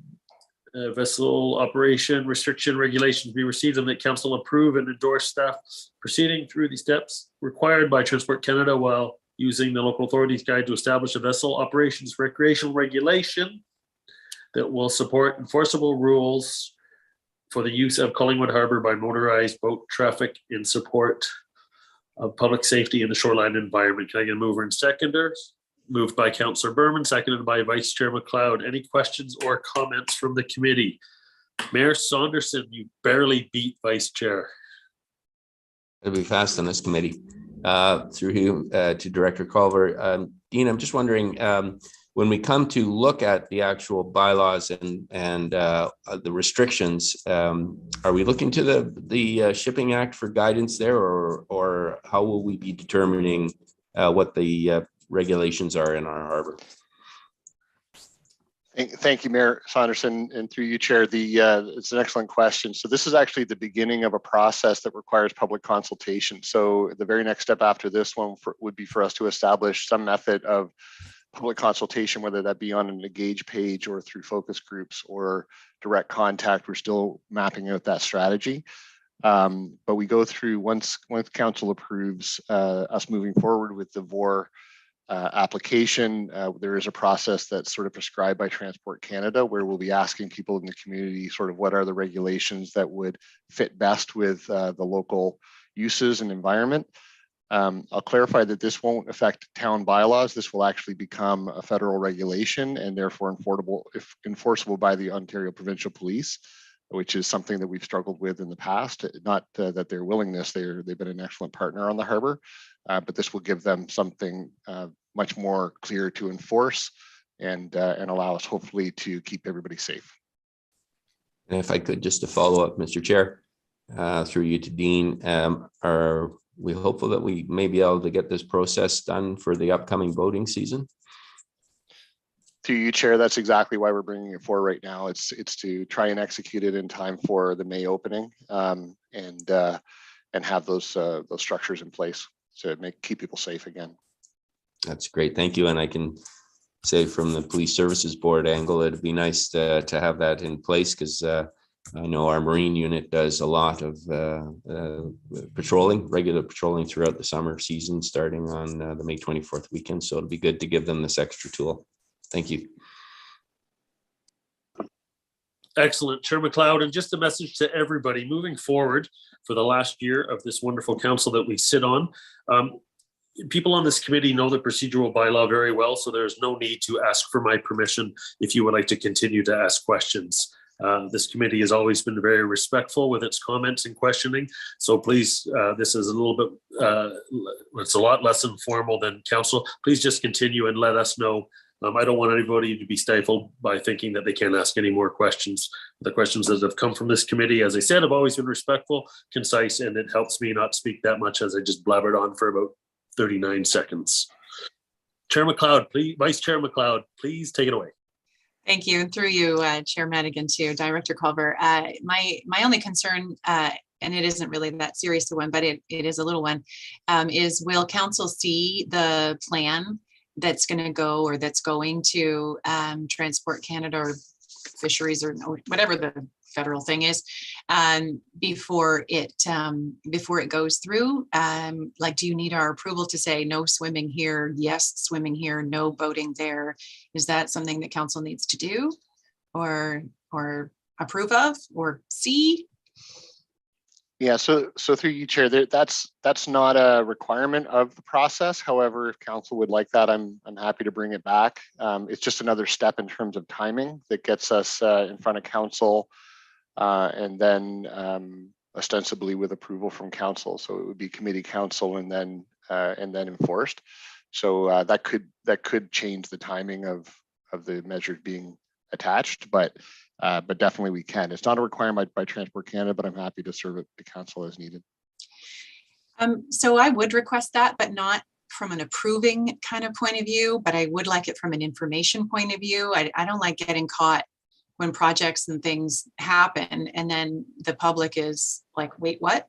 vessel operation restriction regulations be received and that council approve and endorse staff proceeding through the steps required by Transport Canada while using the local authorities guide to establish a vessel operations recreational regulation that will support enforceable rules for the use of Collingwood Harbour by motorized boat traffic in support of public safety in the shoreline environment. Can I get a mover and seconder? Moved by Councillor Berman, seconded by Vice Chair McLeod. Any questions or comments from the committee? Mayor Saunderson, you barely beat Vice Chair. It'll be fast on this committee. Through you to Director Culver. Dean, I'm just wondering, when we come to look at the actual bylaws and the restrictions, are we looking to the Shipping Act for guidance there, or how will we be determining what the regulations are in our harbor? Thank you, Mayor Saunderson, and through you, Chair. It's an excellent question. So this is actually the beginning of a process that requires public consultation. So the very next step after this one would be for us to establish some method of public consultation, whether that be on an engage page or through focus groups or direct contact. We're still mapping out that strategy. But we go through, once council approves us moving forward with the VOR application, there is a process that's sort of prescribed by Transport Canada where we'll be asking people in the community sort of what are the regulations that would fit best with the local uses and environment. I'll clarify that this won't affect town bylaws. This will actually become a federal regulation and therefore enforceable by the Ontario Provincial Police, which is something that we've struggled with in the past. Not that their willingness, they've been an excellent partner on the harbor, but this will give them something much more clear to enforce and allow us hopefully to keep everybody safe. And if I could just to follow up, Mr. Chair, through you to Dean, we hopeful that we may be able to get this process done for the upcoming boating season? To you, Chair, that's exactly why we're bringing it forward right now. It's to try and execute it in time for the May opening, and have those structures in place to keep people safe again. That's great. Thank you. And I can say from the Police Services Board angle, it'd be nice to have that in place, because I know our Marine unit does a lot of regular patrolling throughout the summer season, starting on the May 24th weekend. So it'll be good to give them this extra tool. Thank you. Excellent, Chair McLeod. And just a message to everybody moving forward for the last year of this wonderful council that we sit on. People on this committee know the procedural bylaw very well, so there's no need to ask for my permission if you would like to continue to ask questions. This committee has always been very respectful with its comments and questioning. So please, this is a little bit, it's a lot less informal than council. Please just continue and let us know. I don't want anybody to be stifled by thinking that they can't ask any more questions. The questions that have come from this committee, as I said, have always been respectful, concise, and it helps me not speak that much as I just blabbered on for about 39 seconds. Chair McLeod, please, Vice Chair McLeod, please take it away. Thank you. And through you, Chair Madigan, to Director Culver. My only concern, and it isn't really that serious a one, but it is a little one, is will council see the plan that's going to go, or that's going to Transport Canada or Fisheries, or whatever the federal thing is, before it goes through? Like, do you need our approval to say no swimming here, yes swimming here, no boating there? Is that something that council needs to do, or approve of, or see? Yeah, so through you, Chair, that's not a requirement of the process. However, if council would like that, I'm happy to bring it back. It's just another step in terms of timing that gets us in front of council, and then ostensibly with approval from council. So it would be committee, council, and then enforced. So that could change the timing of the measures being attached, but definitely we can. It's not a requirement by Transport Canada, but I'm happy to serve it to council as needed. So I would request that, but not from an approving kind of point of view, but I would like it from an information point of view. I don't like getting caught when projects and things happen and then the public is like, wait, what?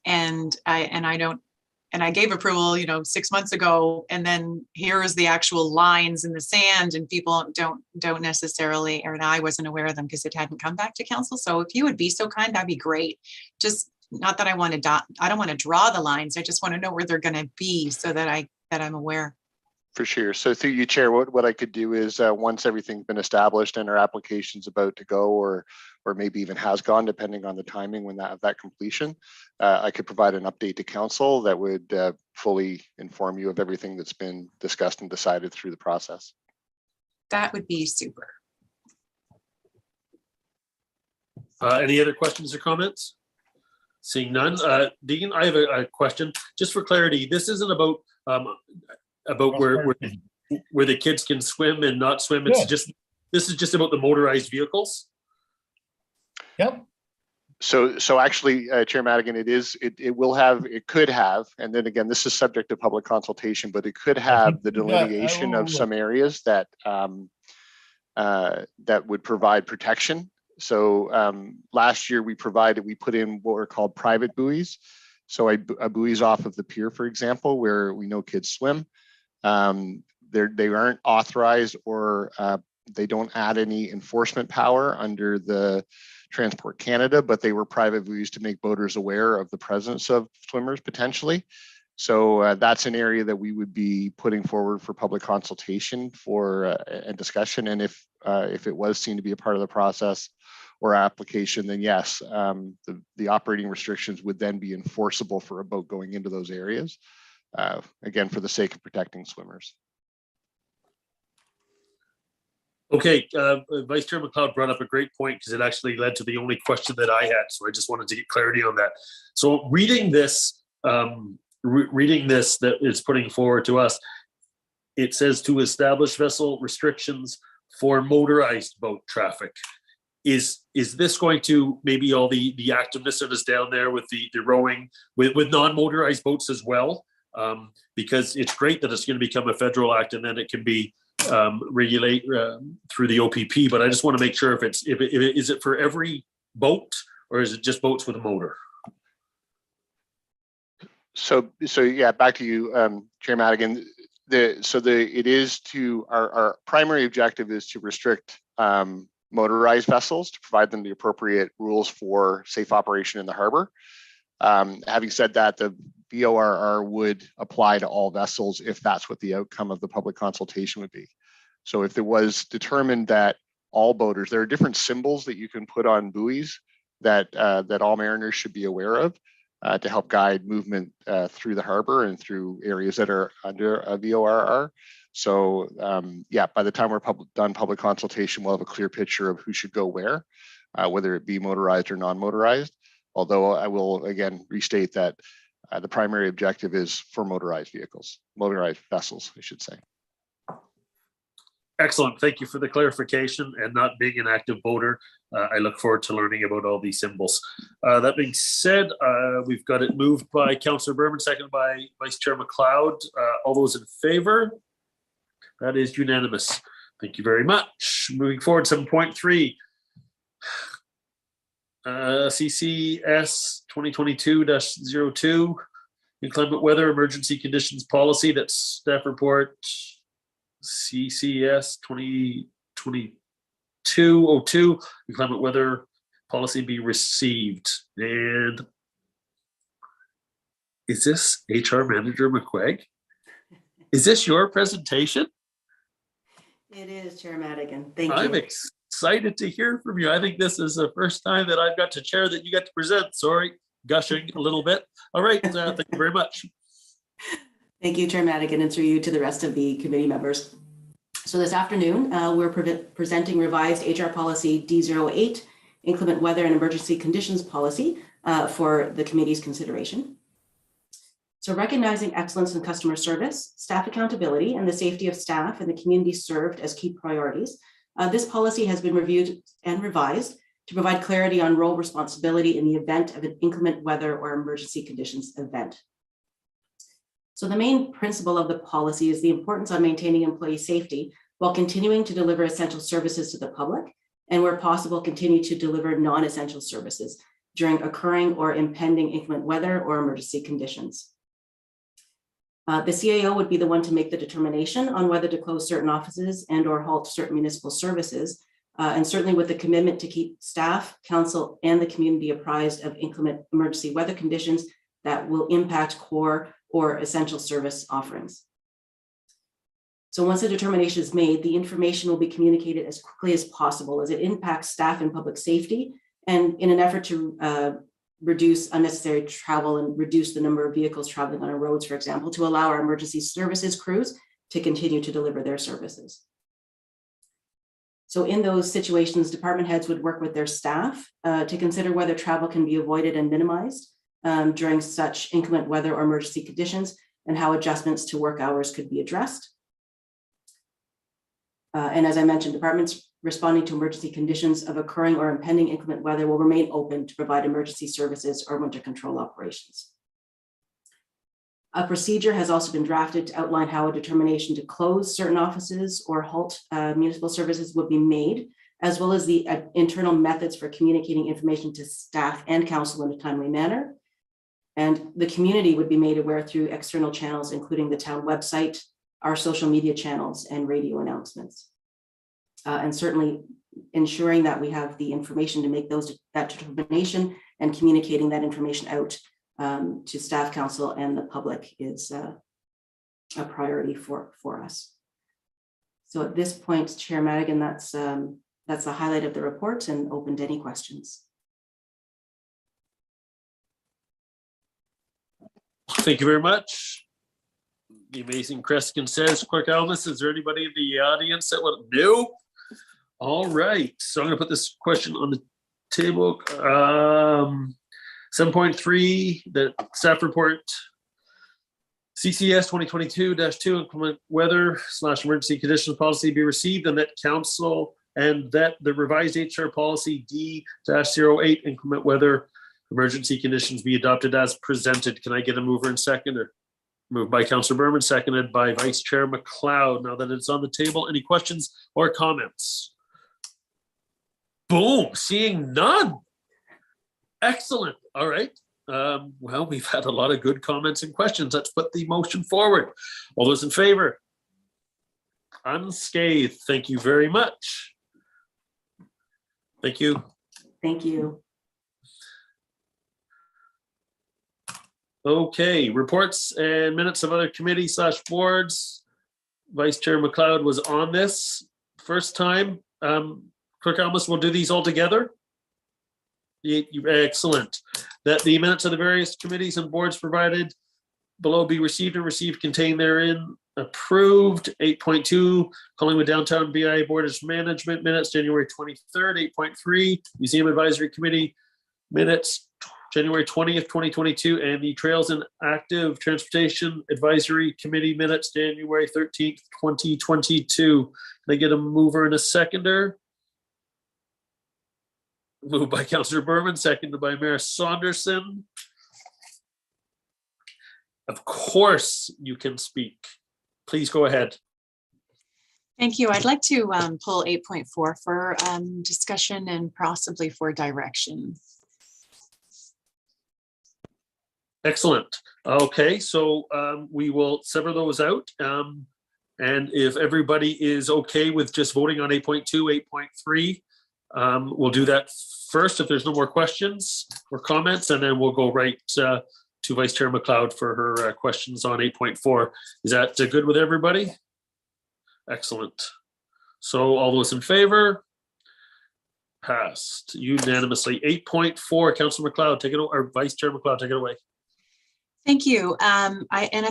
And I gave approval, 6 months ago, and then here is the actual lines in the sand, and people don't necessarily, or I wasn't aware of them because it hadn't come back to council. So if you would be so kind, that'd be great. Just not that I don't want to draw the lines. I just want to know where they're going to be so that I'm aware. For sure. So through you, Chair, what I could do is once everything's been established and our application's about to go, or maybe even has gone, depending on the timing when that completion, I could provide an update to council that would fully inform you of everything that's been discussed and decided through the process. That would be super. Any other questions or comments? Seeing none. Dean, I have a question. Just for clarity, this isn't about where the kids can swim and not swim. It's this is just about the motorized vehicles. Yep. So actually, Chair Madigan, it could have, and then again, this is subject to public consultation, but it could have the delineation of some areas that would provide protection. So last year we put in what were called private buoys. So a buoys off of the pier, for example, where we know kids swim. They aren't authorized, or they don't add any enforcement power under the Transport Canada, but they were private buoys to make boaters aware of the presence of swimmers potentially. So that's an area that we would be putting forward for public consultation and discussion. And if it was seen to be a part of the process or application, then yes, the operating restrictions would then be enforceable for a boat going into those areas. Again, for the sake of protecting swimmers. Okay, Vice Chair McLeod brought up a great point because it actually led to the only question that I had. So I just wanted to get clarity on that. So reading this that it's putting forward to us, it says to establish vessel restrictions for motorized boat traffic. is this going to maybe all the activeness that is down there with the rowing with non-motorized boats as well? Because it's great that it's going to become a federal act and then it can be regulate through the OPP. But I just want to make sure if is it for every boat or is it just boats with a motor? So yeah, back to you, Chair Madigan. Our primary objective is to restrict motorized vessels to provide them the appropriate rules for safe operation in the harbor. Having said that, the BORR would apply to all vessels if that's what the outcome of the public consultation would be. So if it was determined that all boaters, there are different symbols that you can put on buoys that all mariners should be aware of to help guide movement through the harbor and through areas that are under a VORR. So yeah, by the time we're done public consultation, we'll have a clear picture of who should go where, whether it be motorized or non-motorized. Although I will again restate that the primary objective is for motorized vessels, I should say. Excellent. Thank you for the clarification. And not being an active boater, I look forward to learning about all these symbols. That being said, we've got it moved by Councillor Berman, seconded by Vice Chair McLeod. All those in favor? That is unanimous. Thank you very much. Moving forward, 7.3. CCS 2022-02, inclement weather emergency conditions policy. That's staff report CCS 2022-02, inclement weather policy be received. And is this HR Manager McQuaig? Is this your presentation? It is, Chair Madigan. Thank you. I'm excited to hear from you. I think this is the first time that I've got to chair that you got to present. Sorry, gushing a little bit. All right, thank you very much. Thank you, Chair Madigan, and through you to the rest of the committee members. So this afternoon, we're presenting revised HR policy D08, inclement weather and emergency conditions policy for the committee's consideration. So recognizing excellence in customer service, staff accountability, and the safety of staff and the community served as key priorities, this policy has been reviewed and revised to provide clarity on role responsibility in the event of an inclement weather or emergency conditions event. So the main principle of the policy is the importance on maintaining employee safety while continuing to deliver essential services to the public, and where possible, continue to deliver non-essential services during occurring or impending inclement weather or emergency conditions. The CAO would be the one to make the determination on whether to close certain offices and or halt certain municipal services, and certainly with the commitment to keep staff, council, and the community apprised of inclement emergency weather conditions that will impact core or essential service offerings. So once a determination is made, the information will be communicated as quickly as possible as it impacts staff and public safety, and in an effort to reduce unnecessary travel and reduce the number of vehicles traveling on our roads, for example, to allow our emergency services crews to continue to deliver their services. So in those situations, department heads would work with their staff to consider whether travel can be avoided and minimized during such inclement weather or emergency conditions, and how adjustments to work hours could be addressed. And as I mentioned, departments responding to emergency conditions of occurring or impending inclement weather will remain open to provide emergency services or winter control operations. A procedure has also been drafted to outline how a determination to close certain offices or halt municipal services would be made, as well as the internal methods for communicating information to staff and council in a timely manner. And the community would be made aware through external channels, including the town website, our social media channels, and radio announcements. And certainly ensuring that we have the information to make that determination and communicating that information out to staff, council, and the public is a priority for us. So at this point, Chair Madigan, that's the highlight of the report, and open to any questions. Thank you very much. The amazing Kreskin says, quick Elvis, is there anybody in the audience that would know? All right, so I'm going to put this question on the table. 7.3, the staff report, CCS 2022-2, inclement weather / emergency conditions policy be received, and that council and that the revised HR policy D-08 inclement weather emergency conditions be adopted as presented. Can I get a mover and seconder? Moved by Councillor Berman, seconded by Vice Chair McLeod. Now that it's on the table, any questions or comments? Boom, seeing none. Excellent. All right. Well, we've had a lot of good comments and questions. Let's put the motion forward. All those in favor? Unscathed. Thank you very much. Thank you. Thank you. Okay, reports and minutes of other committees / boards. Vice Chair McLeod was on this first time. Clerk Almus will do these all together. Excellent. That the minutes of the various committees and boards provided below be received and received contained therein. Approved. 8.2, Collingwood Downtown BIA Board of Management minutes, January 23rd. 8.3, Museum Advisory Committee minutes, January 20th, 2022, and the Trails and Active Transportation Advisory Committee minutes, January 13th, 2022. Can I get a mover and a seconder? Moved by Councillor Berman, seconded by Mayor Saunderson. Of course you can speak. Please go ahead. Thank you. I'd like to pull 8.4 for discussion and possibly for direction. Excellent. Okay, so we will sever those out. And if everybody is okay with just voting on 8.2, 8.3, we'll do that first if there's no more questions or comments, and then we'll go right to Vice Chair McLeod for her questions on 8.4. Is that good with everybody? Excellent. So all those in favor? Passed unanimously. 8.4, Councillor McLeod, take it, or Vice Chair McLeod, take it away. Thank you. I've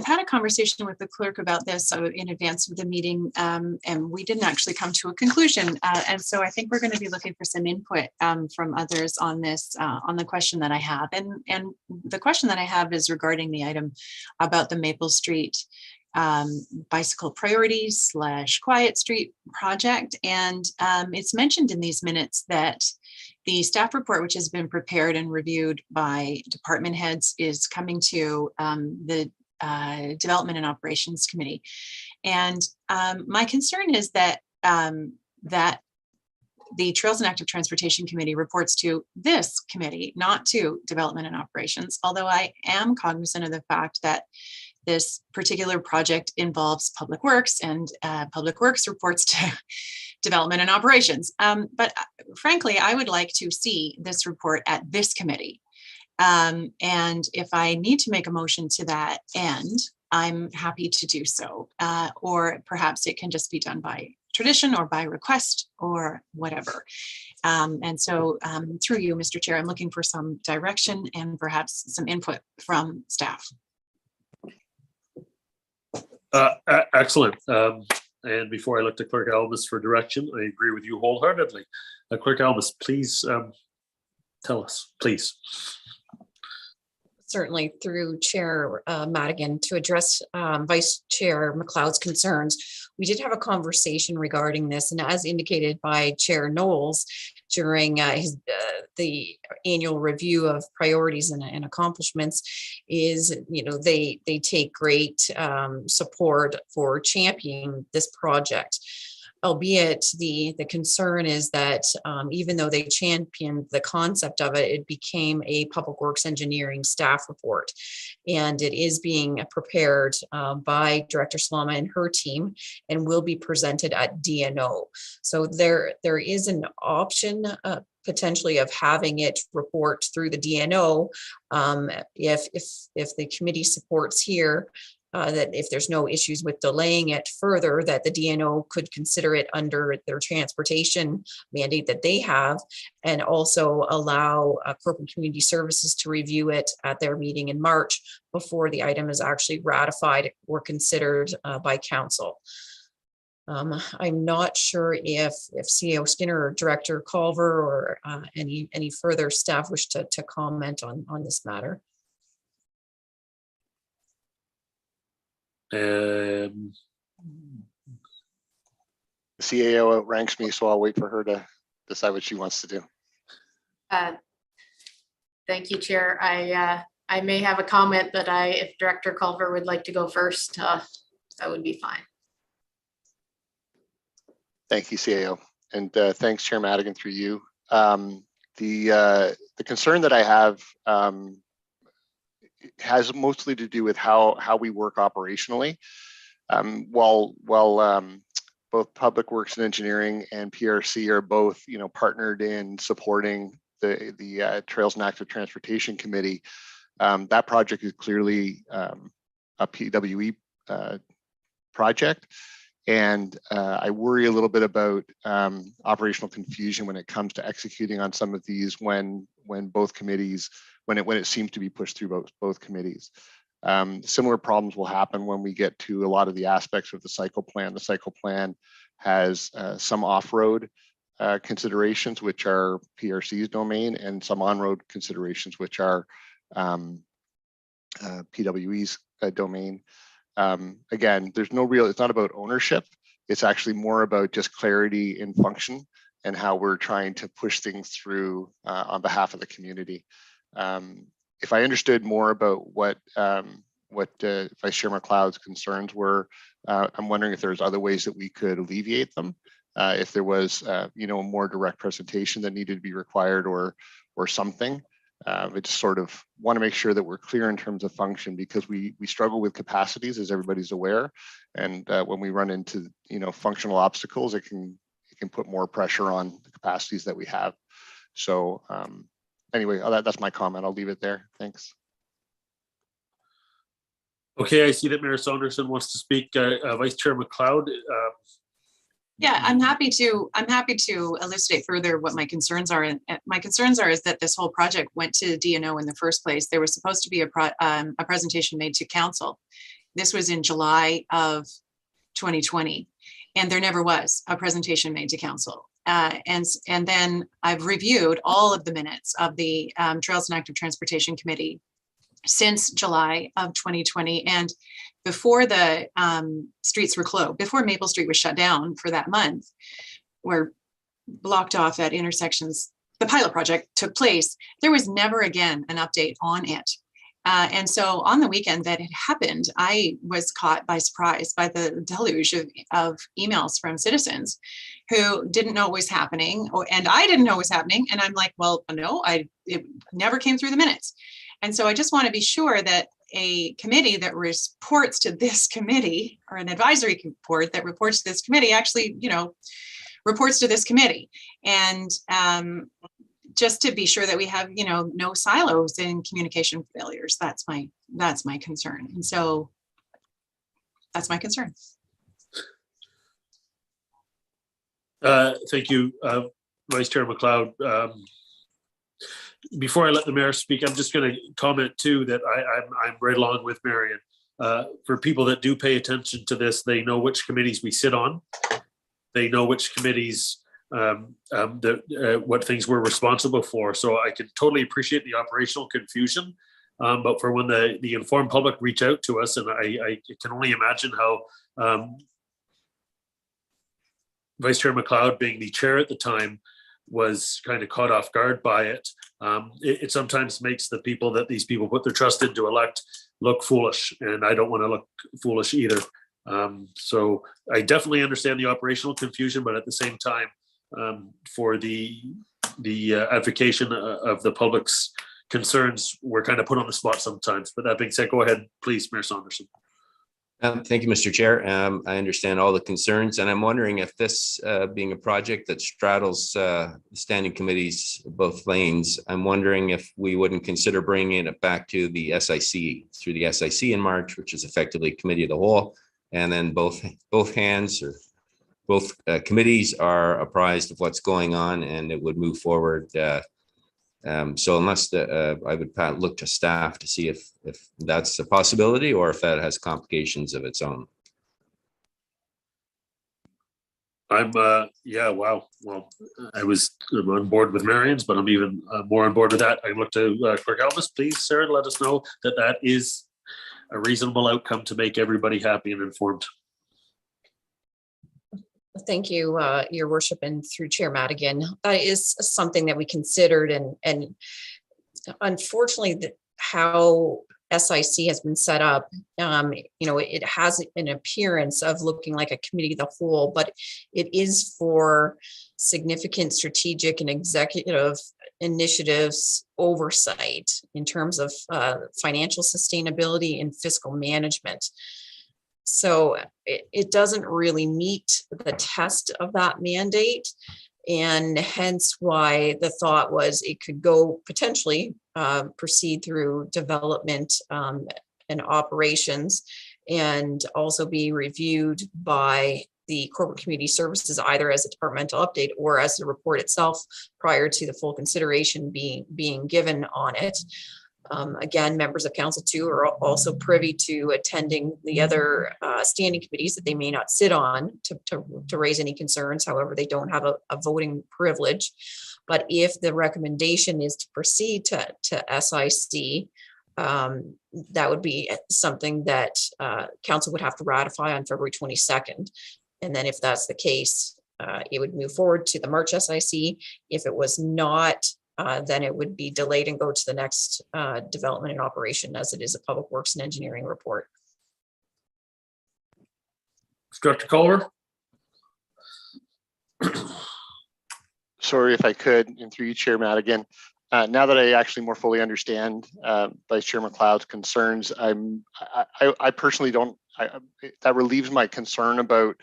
had a conversation with the clerk about this in advance of the meeting, and we didn't actually come to a conclusion. And so I think we're going to be looking for some input from others on this, on the question that I have. And the question that I have is regarding the item about the Maple Street bicycle priorities / Quiet Street project. And it's mentioned in these minutes that the staff report, which has been prepared and reviewed by department heads, is coming to the Development and Operations Committee. And my concern is that that the Trails and Active Transportation Committee reports to this committee, not to Development and Operations, although I am cognizant of the fact that this particular project involves Public Works, and Public Works reports to Development and Operations. But frankly, I would like to see this report at this committee. And if I need to make a motion to that end, I'm happy to do so. Or perhaps it can just be done by tradition or by request or whatever. And so through you, Mr. Chair, I'm looking for some direction and perhaps some input from staff. Excellent. And before I look to Clerk Almus for direction, I agree with you wholeheartedly. Clerk Almus, please tell us, please. Certainly through Chair Madigan to address Vice Chair McLeod's concerns. We did have a conversation regarding this, and as indicated by Chair Knowles during the annual review of priorities and accomplishments, is they take great support for championing this project. Albeit the concern is that even though they championed the concept of it, it became a Public Works Engineering staff report. And it is being prepared by Director Salama and her team and will be presented at DNO. So there is an option potentially of having it report through the DNO if the committee supports here. That if there's no issues with delaying it further, that the DNO could consider it under their transportation mandate that they have, and also allow Corporate Community Services to review it at their meeting in March before the item is actually ratified or considered by council. I'm not sure if CEO Skinner or Director Culver or any further staff wish to comment on this matter. CAO outranks me, so I'll wait for her to decide what she wants to do. Thank you, Chair. I may have a comment, but if Director Culver would like to go first, that would be fine. Thank you, CAO. And thanks, Chair Madigan, through you. The concern that I have has mostly to do with how we work operationally. While both Public Works and Engineering and PRC are both, partnered in supporting the Trails and Active Transportation Committee, that project is clearly a PWE project. And I worry a little bit about operational confusion when it comes to executing on some of these when both committees, when it seems to be pushed through both committees. Similar problems will happen when we get to a lot of the aspects of the cycle plan. The cycle plan has some off-road considerations, which are PRC's domain, and some on-road considerations, which are PWE's domain. Again, there's no real, it's not about ownership. It's actually more about just clarity in function and how we're trying to push things through on behalf of the community. If I understood more about what Vice Chair McLeod's concerns were, I'm wondering if there's other ways that we could alleviate them. If there was, a more direct presentation that needed to be required or something. I just sort of want to make sure that we're clear in terms of function, because we struggle with capacities, as everybody's aware. And when we run into, functional obstacles, it can put more pressure on the capacities that we have. So anyway, that's my comment. I'll leave it there. Thanks. Okay, I see that Mayor Saunderson wants to speak. Vice Chair McLeod. Yeah, I'm happy to elucidate further what my concerns are. And my concerns are is that this whole project went to DNO in the first place. There was supposed to be a presentation made to council. This was in July of 2020, and there never was a presentation made to council. And then I've reviewed all of the minutes of the Trails and Active Transportation Committee since July of 2020, and before the streets were closed, before Maple Street was shut down for that month, were blocked off at intersections, the pilot project took place. There was never again an update on it. And so on the weekend that it happened, I was caught by surprise by the deluge of emails from citizens who didn't know what was happening, and I didn't know what was happening. And I'm like, well, no, it never came through the minutes. And so I just want to be sure that a committee that reports to this committee, or an advisory report that reports to this committee, actually, reports to this committee. And just to be sure that we have, no silos in communication failures. That's my concern. And so that's my concern. Thank you, Vice Chair McLeod. Before I let the mayor speak, I'm just going to comment too that I'm right along with Marion. For people that do pay attention to this, they know which committees we sit on. They know which committees, what things we're responsible for. So I can totally appreciate the operational confusion. But for when the informed public reach out to us, and I can only imagine how Vice Chair McLeod, being the chair at the time, was kind of caught off guard by it. It sometimes makes the people that these people put their trust in to elect look foolish, and I don't want to look foolish either. So I definitely understand the operational confusion, but at the same time, for the advocation of the public's concerns, we're kind of put on the spot sometimes. But that being said, go ahead, please, Mayor Saunderson. Thank you, Mr. Chair. I understand all the concerns, and I'm wondering if this being a project that straddles standing committees both lanes, I'm wondering if we wouldn't consider bringing it back to the SIC, through the SIC in March, which is effectively Committee of the Whole, and then both hands or both committees are apprised of what's going on, and it would move forward. So unless I would look to staff to see if that's a possibility or if that has complications of its own. Yeah, wow. Well, I'm on board with Marion's, but I'm even more on board with that. I look to Clerk Elvis, please, Sarah, let us know that is a reasonable outcome to make everybody happy and informed. Thank you, Your Worship, and through Chair Madigan. That is something that we considered, and unfortunately, how SIC has been set up, it has an appearance of looking like a committee of the whole, but it is for significant strategic and executive initiatives oversight in terms of financial sustainability and fiscal management. So it doesn't really meet the test of that mandate. And hence why the thought was it could go potentially proceed through development and operations, and also be reviewed by the corporate community services, either as a departmental update or as the report itself prior to the full consideration being given on it. Again, members of council too are also privy to attending the other standing committees that they may not sit on to raise any concerns. However, they don't have a voting privilege. But if the recommendation is to proceed to SIC, that would be something that council would have to ratify on February 22nd. And then if that's the case, it would move forward to the March SIC. If it was not, then it would be delayed and go to the next development and operation, as it is a public works and engineering report. Dr. Culver. Sorry, if I could, and through you, Chair Madigan, now that I actually more fully understand Vice Chair McLeod's concerns, I personally don't. That relieves my concern about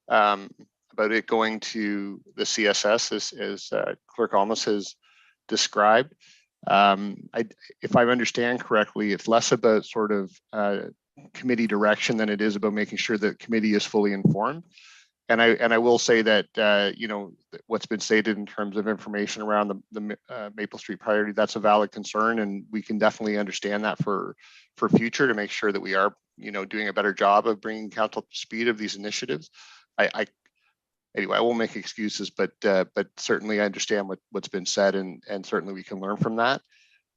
it going to the CSS, as Clerk Almus has described. If I understand correctly, it's less about sort of committee direction than it is about making sure that committee is fully informed. And I will say that what's been stated in terms of information around the Maple Street priority, that's a valid concern, and we can definitely understand that for future to make sure that we are doing a better job of bringing council to speed of these initiatives. Anyway, I won't make excuses, but certainly I understand what's been said, and certainly we can learn from that.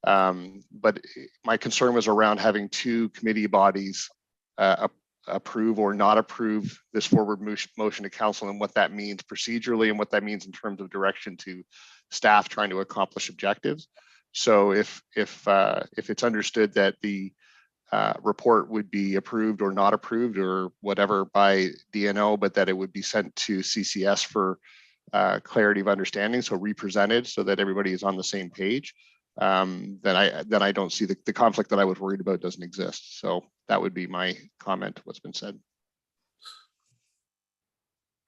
But my concern was around having two committee bodies approve or not approve this forward motion to council, and what that means procedurally and what that means in terms of direction to staff trying to accomplish objectives. So if it's understood that the report would be approved or not approved or whatever by DNO, but that it would be sent to CCS for clarity of understanding, so represented so that everybody is on the same page, then I don't see the conflict that I was worried about doesn't exist. So that would be my comment to what's been said.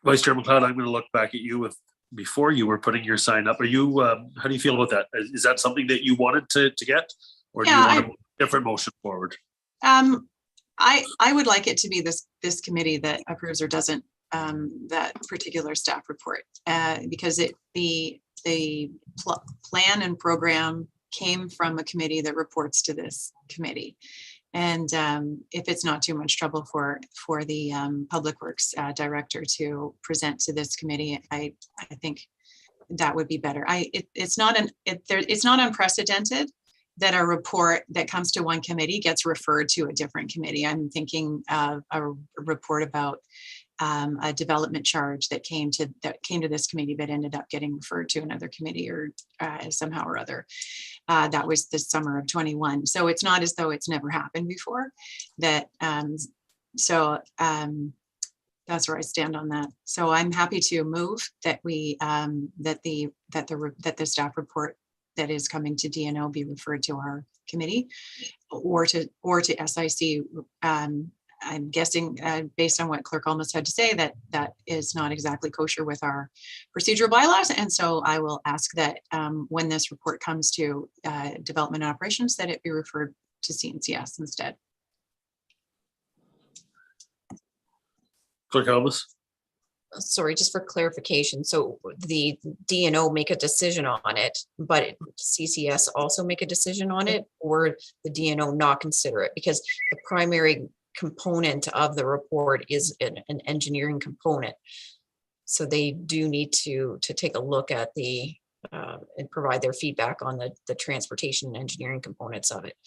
Vice Chair McLeod, I'm going to look back at you with before you were putting your sign up. Are you how do you feel about that? Is that something that you wanted to get, or do you want a different motion forward? I would like it to be this committee that approves or doesn't that particular staff report, because the plan and program came from a committee that reports to this committee. And if it's not too much trouble for the Public Works Director to present to this committee, I think that would be better. It's not unprecedented that a report that comes to one committee gets referred to a different committee. I'm thinking of a report about a development charge that came to this committee but ended up getting referred to another committee or somehow or other. That was the summer of 21. So it's not as though it's never happened before. That's where I stand on that. So I'm happy to move that we that the staff report that is coming to DNO be referred to our committee or to SIC. I'm guessing based on what Clerk Almost had to say that is not exactly kosher with our procedural bylaws. And so I will ask that when this report comes to development and operations, that it be referred to CNCS instead. Clerk Almost. Sorry, just for clarification. So the DNO make a decision on it, but CCS also make a decision on it, or the DNO not consider it? Because the primary component of the report is an engineering component. So they do need to take a look at the and provide their feedback on the transportation and engineering components of it.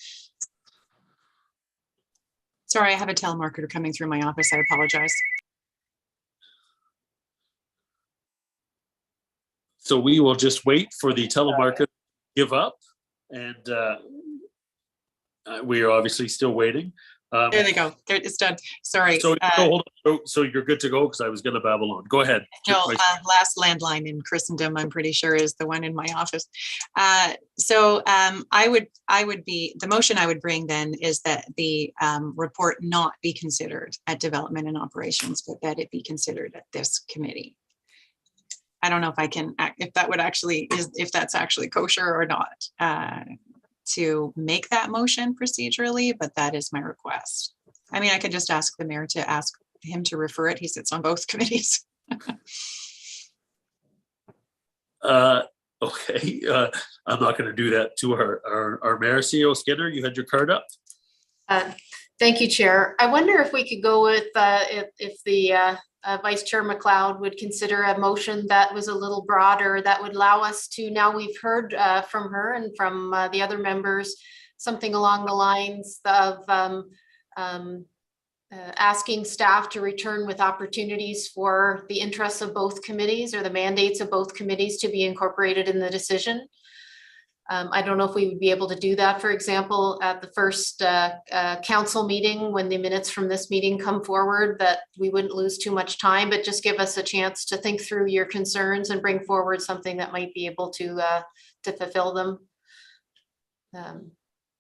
Sorry, I have a telemarketer coming through my office. I apologize. So we will just wait for the telemarketer to give up, and we are obviously still waiting. There they go. There, it's done. Sorry. So, hold on. So you're good to go, because I was going to babble on. Go ahead. No, last landline in Christendom, I'm pretty sure, is the one in my office. I would be, the motion I would bring then is that the report not be considered at Development and Operations, but that it be considered at this committee. I don't know if I can, if that would actually, if that's actually kosher or not, to make that motion procedurally, but that is my request. I mean, I could just ask the mayor to ask him to refer it. He sits on both committees. Okay, I'm not going to do that to our mayor. CEO Skinner, you had your card up. Thank you, Chair. I wonder if we could go with if the Vice Chair McLeod would consider a motion that was a little broader, that would allow us to, now we've heard from her and from the other members, something along the lines of asking staff to return with opportunities for the interests of both committees or the mandates of both committees to be incorporated in the decision. I don't know if we would be able to do that, for example, at the first council meeting, when the minutes from this meeting come forward, that we wouldn't lose too much time, but just give us a chance to think through your concerns and bring forward something that might be able to fulfill them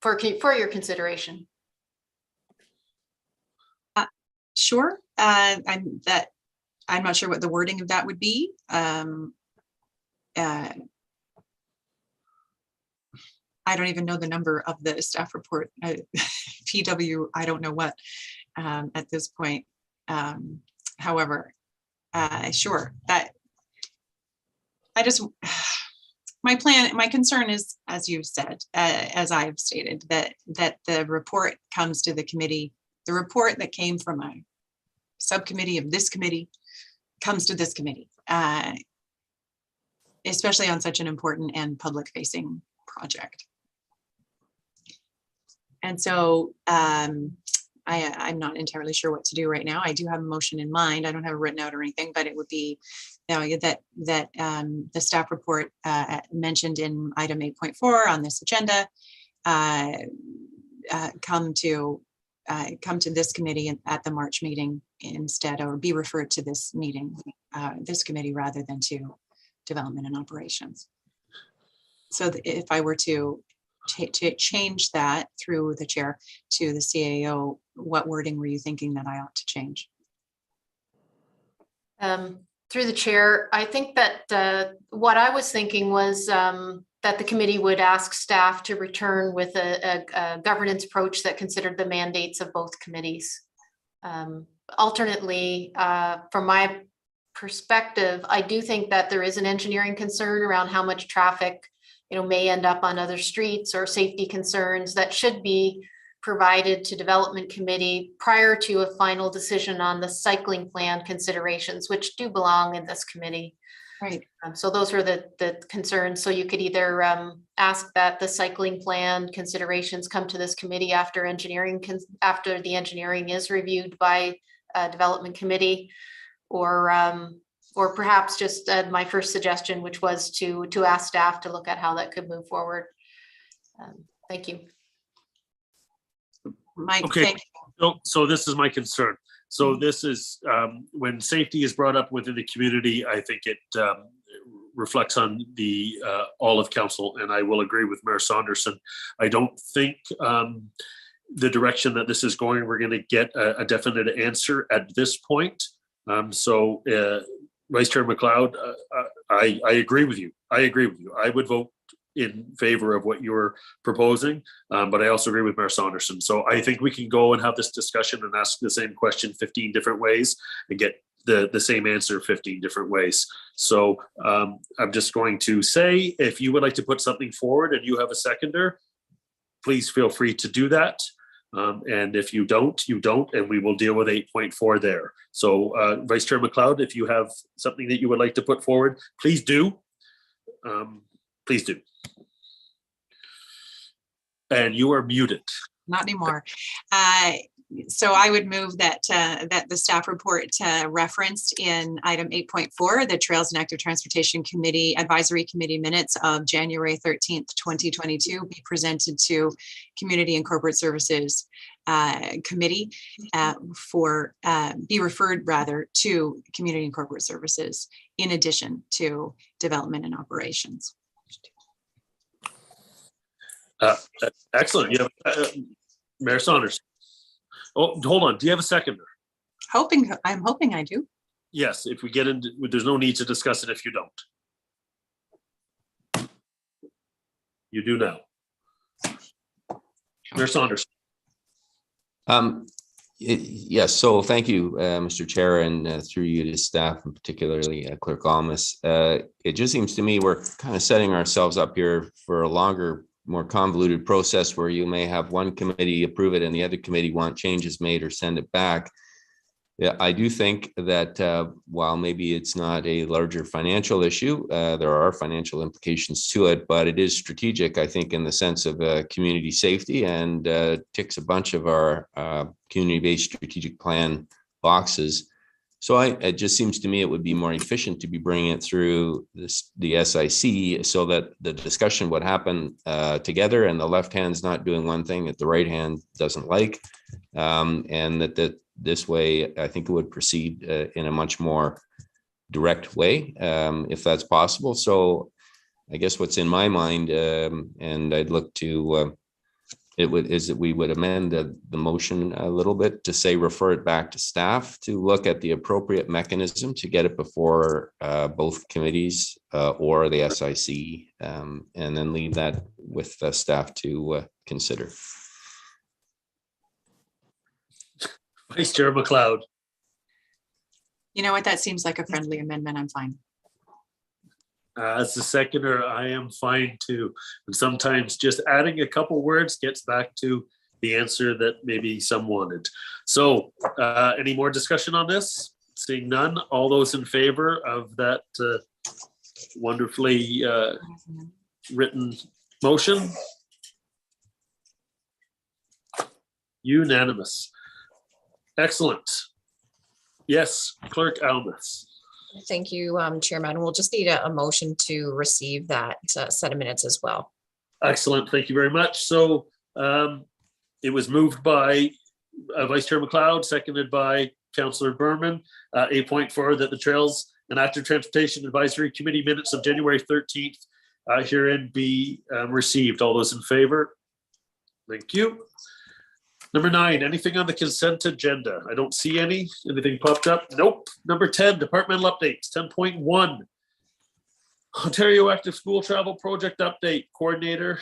for your consideration. Sure. I'm not sure what the wording of that would be. I don't even know the number of the staff report, PW, I don't know what at this point. However, sure, that I just, my concern is, as you said, as I've stated, that the report comes to the committee, the report that came from a subcommittee of this committee comes to this committee, especially on such an important and public facing project. And so I'm not entirely sure what to do right now. I do have a motion in mind. I don't have it written out or anything, but it would be, you know, that the staff report mentioned in item 8.4 on this agenda come to this committee at the March meeting instead, or be referred to this meeting, this committee, rather than to Development and Operations. So if I were to change that through the chair to the CAO, what wording were you thinking that I ought to change? Through the chair, I think that what I was thinking was that the committee would ask staff to return with a governance approach that considered the mandates of both committees. Alternately, from my perspective, I do think that there is an engineering concern around how much traffic may end up on other streets, or safety concerns that should be provided to Development Committee prior to a final decision on the cycling plan considerations, which do belong in this committee. Right. So those were the concerns. So you could either ask that the cycling plan considerations come to this committee after after the engineering is reviewed by Development Committee, or perhaps just my first suggestion, which was to ask staff to look at how that could move forward. Thank you. Mike, okay. thank you. So this is my concern. So this is when safety is brought up within the community, I think it reflects on the all of council, and I will agree with Mayor Saunderson. I don't think the direction that this is going, we're going to get a definite answer at this point. Vice Chair McLeod, I agree with you. I would vote in favor of what you're proposing, but I also agree with Mayor Saunderson. So I think we can go and have this discussion and ask the same question 15 different ways and get the same answer 15 different ways. So I'm just going to say, if you would like to put something forward and you have a seconder, please feel free to do that. And if you don't, you don't, and we will deal with 8.4 there. So Vice Chair McLeod, if you have something that you would like to put forward, please do. Please do. And you are muted. Not anymore. So I would move that that the staff report referenced in item 8.4, the Trails and Active Transportation Committee Advisory Committee minutes of January 13th, 2022 be presented to Community and Corporate Services Committee be referred rather to Community and Corporate Services in addition to Development and Operations. Excellent. You have Mayor Saunders. Oh, hold on. Do you have a seconder? I'm hoping I do. Yes, if we get into, there's no need to discuss it if you don't. You do now. Mayor Saunders. Yes, so thank you, Mr. Chair, and through you to staff, and particularly Clerk Almas. It just seems to me we're kind of setting ourselves up here for a longer, more convoluted process where you may have one committee approve it and the other committee want changes made or send it back. Yeah, I do think that while maybe it's not a larger financial issue, there are financial implications to it, but it is strategic, I think, in the sense of community safety, and ticks a bunch of our community-based strategic plan boxes. So it just seems to me it would be more efficient to be bringing it through the SIC so that the discussion would happen together, and the left hand's not doing one thing that the right hand doesn't like, and that this way I think it would proceed in a much more direct way, if that's possible. So I guess what's in my mind, and I'd look to is that we would amend the motion a little bit to say refer it back to staff to look at the appropriate mechanism to get it before both committees or the SIC, and then leave that with the staff to consider. Vice Chair McLeod. You know what? That seems like a friendly amendment. I'm fine. As the seconder, I am fine too. And sometimes just adding a couple words gets back to the answer that maybe some wanted. So any more discussion on this? Seeing none, all those in favor of that wonderfully written motion? Unanimous. Excellent. Yes, Clerk Almas. Thank you, Chairman. We'll just need a motion to receive that set of minutes as well. Excellent. Thank you very much. So it was moved by Vice Chair McLeod, seconded by Councillor Berman. 8.4 that the Trails and Active Transportation Advisory Committee minutes of January 13th herein be received. All those in favor? Thank you. Number 9, anything on the consent agenda? I don't see anything popped up. Nope. Number 10, departmental updates. 10.1, Ontario Active School Travel Project update. Coordinator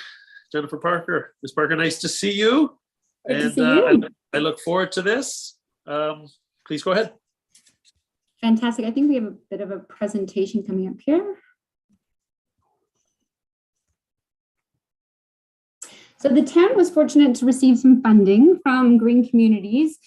Jennifer Parker. Ms. Parker, nice to see you. Good to see you. I look forward to this. Please go ahead. Fantastic. I think we have a bit of a presentation coming up here. So the town was fortunate to receive some funding from Green Communities,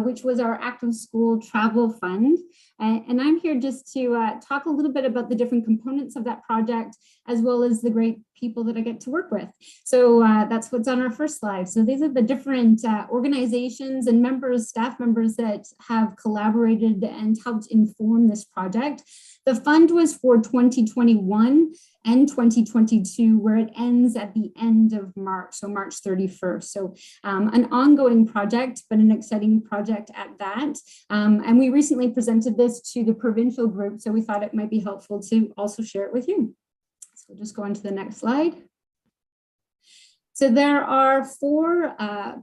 which was our Active School Travel Fund. And I'm here just to talk a little bit about the different components of that project, as well as the great people that I get to work with. So that's what's on our first slide. So these are the different organizations and members, staff members that have collaborated and helped inform this project. The fund was for 2021 and 2022, where it ends at the end of March, so March 31st. So an ongoing project, but an exciting project at that. And we recently presented this to the provincial group, so we thought it might be helpful to also share it with you. So we'll just go on to the next slide. So there are 4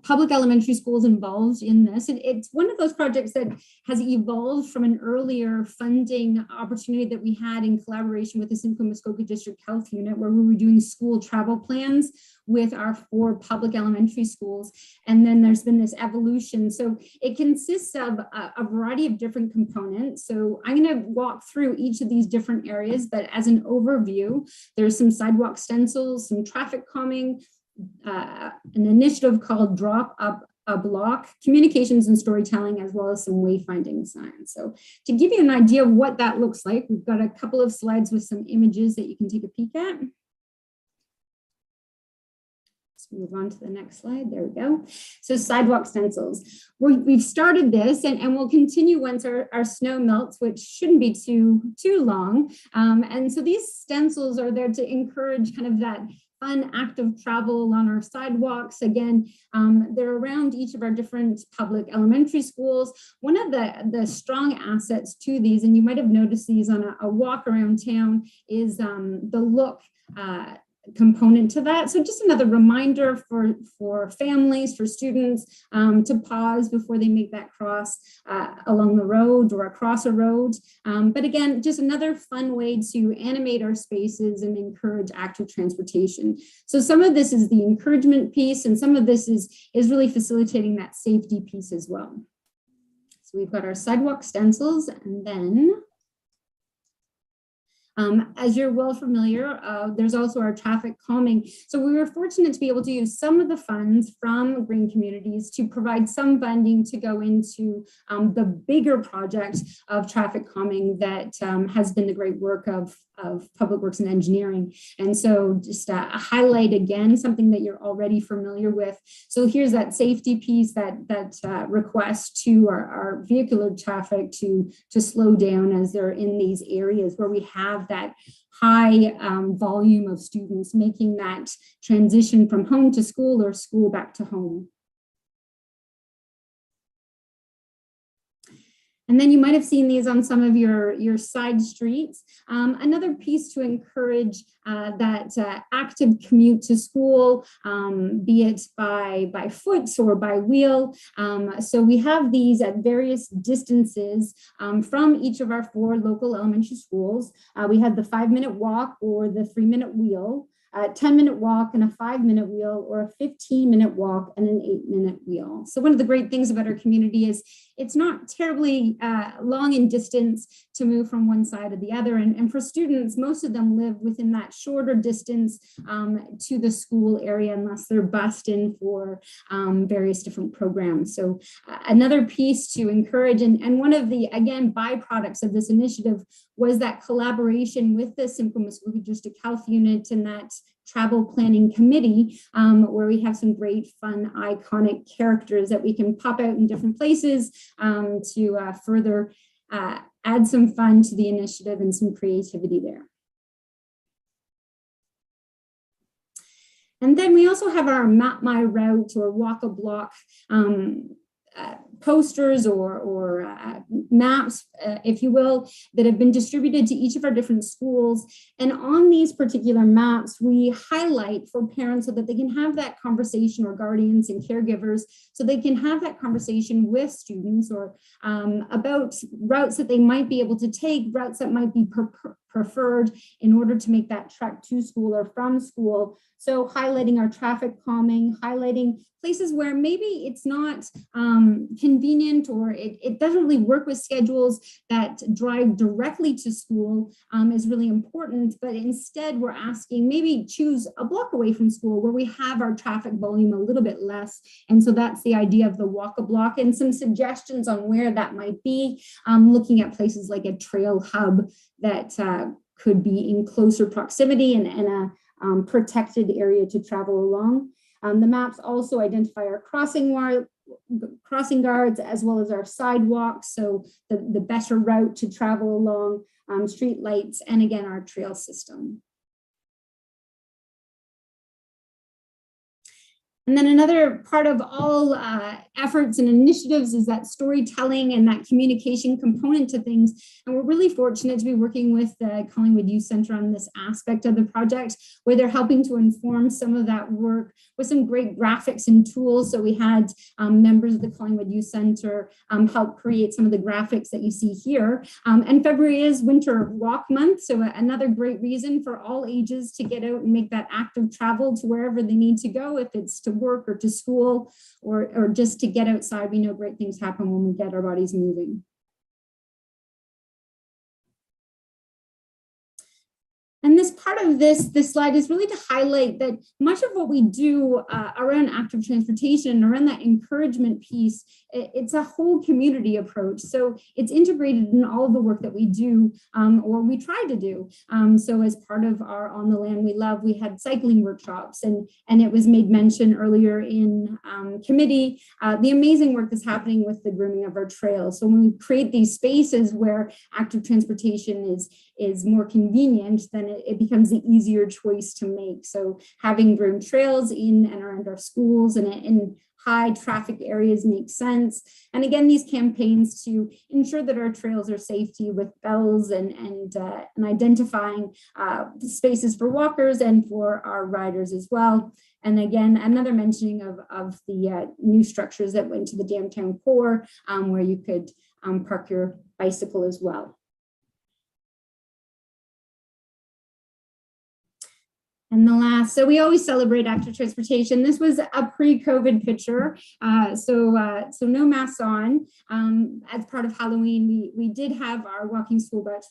public elementary schools involved in this. It's one of those projects that has evolved from an earlier funding opportunity that we had in collaboration with the Simcoe Muskoka District Health Unit, where we were doing school travel plans with our 4 public elementary schools. And then there's been this evolution. So it consists of a variety of different components. So I'm going to walk through each of these different areas, but as an overview, there's some sidewalk stencils, some traffic calming, an initiative called Drop Up a Block, communications and storytelling, as well as some wayfinding signs. So to give you an idea of what that looks like, we've got a couple of slides with some images that you can take a peek at. Let's move on to the next slide. There we go. So Sidewalk Stencils. We've started this and we'll continue once our snow melts, which shouldn't be too long. And so these stencils are there to encourage kind of that fun, active travel along our sidewalks. Again, they're around each of our different public elementary schools. One of the strong assets to these, and you might have noticed these on a walk around town, is the look component to that. So just another reminder for families, for students to pause before they make that cross along the road or across a road. But again, just another fun way to animate our spaces and encourage active transportation. So some of this is the encouragement piece, and some of this is really facilitating that safety piece as well. So we've got our sidewalk stencils, and then as you're well familiar, there's also our traffic calming. So we were fortunate to be able to use some of the funds from Green Communities to provide some funding to go into the bigger project of traffic calming that has been the great work of Public Works and Engineering. And so just a highlight again, something that you're already familiar with. So here's that safety piece, that request to our vehicular traffic to slow down as they're in these areas where we have that high volume of students making that transition from home to school or school back to home. And then you might have seen these on some of your side streets. Another piece to encourage that active commute to school, be it by foot or by wheel. So we have these at various distances from each of our 4 local elementary schools. We have the 5-minute walk or the 3-minute wheel, a 10-minute walk and a 5-minute wheel, or a 15-minute walk and an 8-minute wheel. So one of the great things about our community is it's not terribly long in distance to move from one side to the other. And for students, most of them live within that shorter distance to the school area unless they're bused in for various different programs. So another piece to encourage, and one of the, again, byproducts of this initiative was that collaboration with the Simcoe Muskoka District Health Unit and that travel planning committee, where we have some great fun iconic characters that we can pop out in different places to further add some fun to the initiative and some creativity there. And then we also have our Map My Route or Walk a Block posters or maps, if you will, that have been distributed to each of our different schools. And on these particular maps, we highlight for parents so that they can have that conversation, or guardians and caregivers, so they can have that conversation with students or about routes that they might be able to take, routes that might be preferred in order to make that trek to school or from school. So highlighting our traffic calming, highlighting places where maybe it's not convenient or it doesn't really work with schedules that drive directly to school is really important. But instead we're asking maybe choose a block away from school where we have our traffic volume a little bit less. And so that's the idea of the walk a block, and some suggestions on where that might be, looking at places like a trail hub that could be in closer proximity and a protected area to travel along. The maps also identify our crossing guards as well as our sidewalks, so the better route to travel along, street lights, and again, our trail system. And then another part of all efforts and initiatives is that storytelling and that communication component to things. And we're really fortunate to be working with the Collingwood Youth Centre on this aspect of the project, where they're helping to inform some of that work with some great graphics and tools. So we had members of the Collingwood Youth Centre help create some of the graphics that you see here. And February is Winter Walk Month, so another great reason for all ages to get out and make that active travel to wherever they need to go, if it's to work or to school or just to get outside. We know great things happen when we get our bodies moving. And this part of this slide is really to highlight that much of what we do around active transportation, around that encouragement piece, it's a whole community approach. So it's integrated in all of the work that we do, or we try to do. So as part of our On the Land We Love, we had cycling workshops, and it was made mention earlier in committee, the amazing work that's happening with the grooming of our trails. So when we create these spaces where active transportation is more convenient, then it becomes the easier choice to make. So having groomed trails in and around our schools and in high traffic areas makes sense. And again, these campaigns to ensure that our trails are safety with bells and identifying spaces for walkers and for our riders as well. And again, another mentioning of the new structures that went to the downtown core, where you could park your bicycle as well. And the last, so we always celebrate active transportation. This was a pre-COVID picture, so no masks on. As part of Halloween, we did have our walking school bus,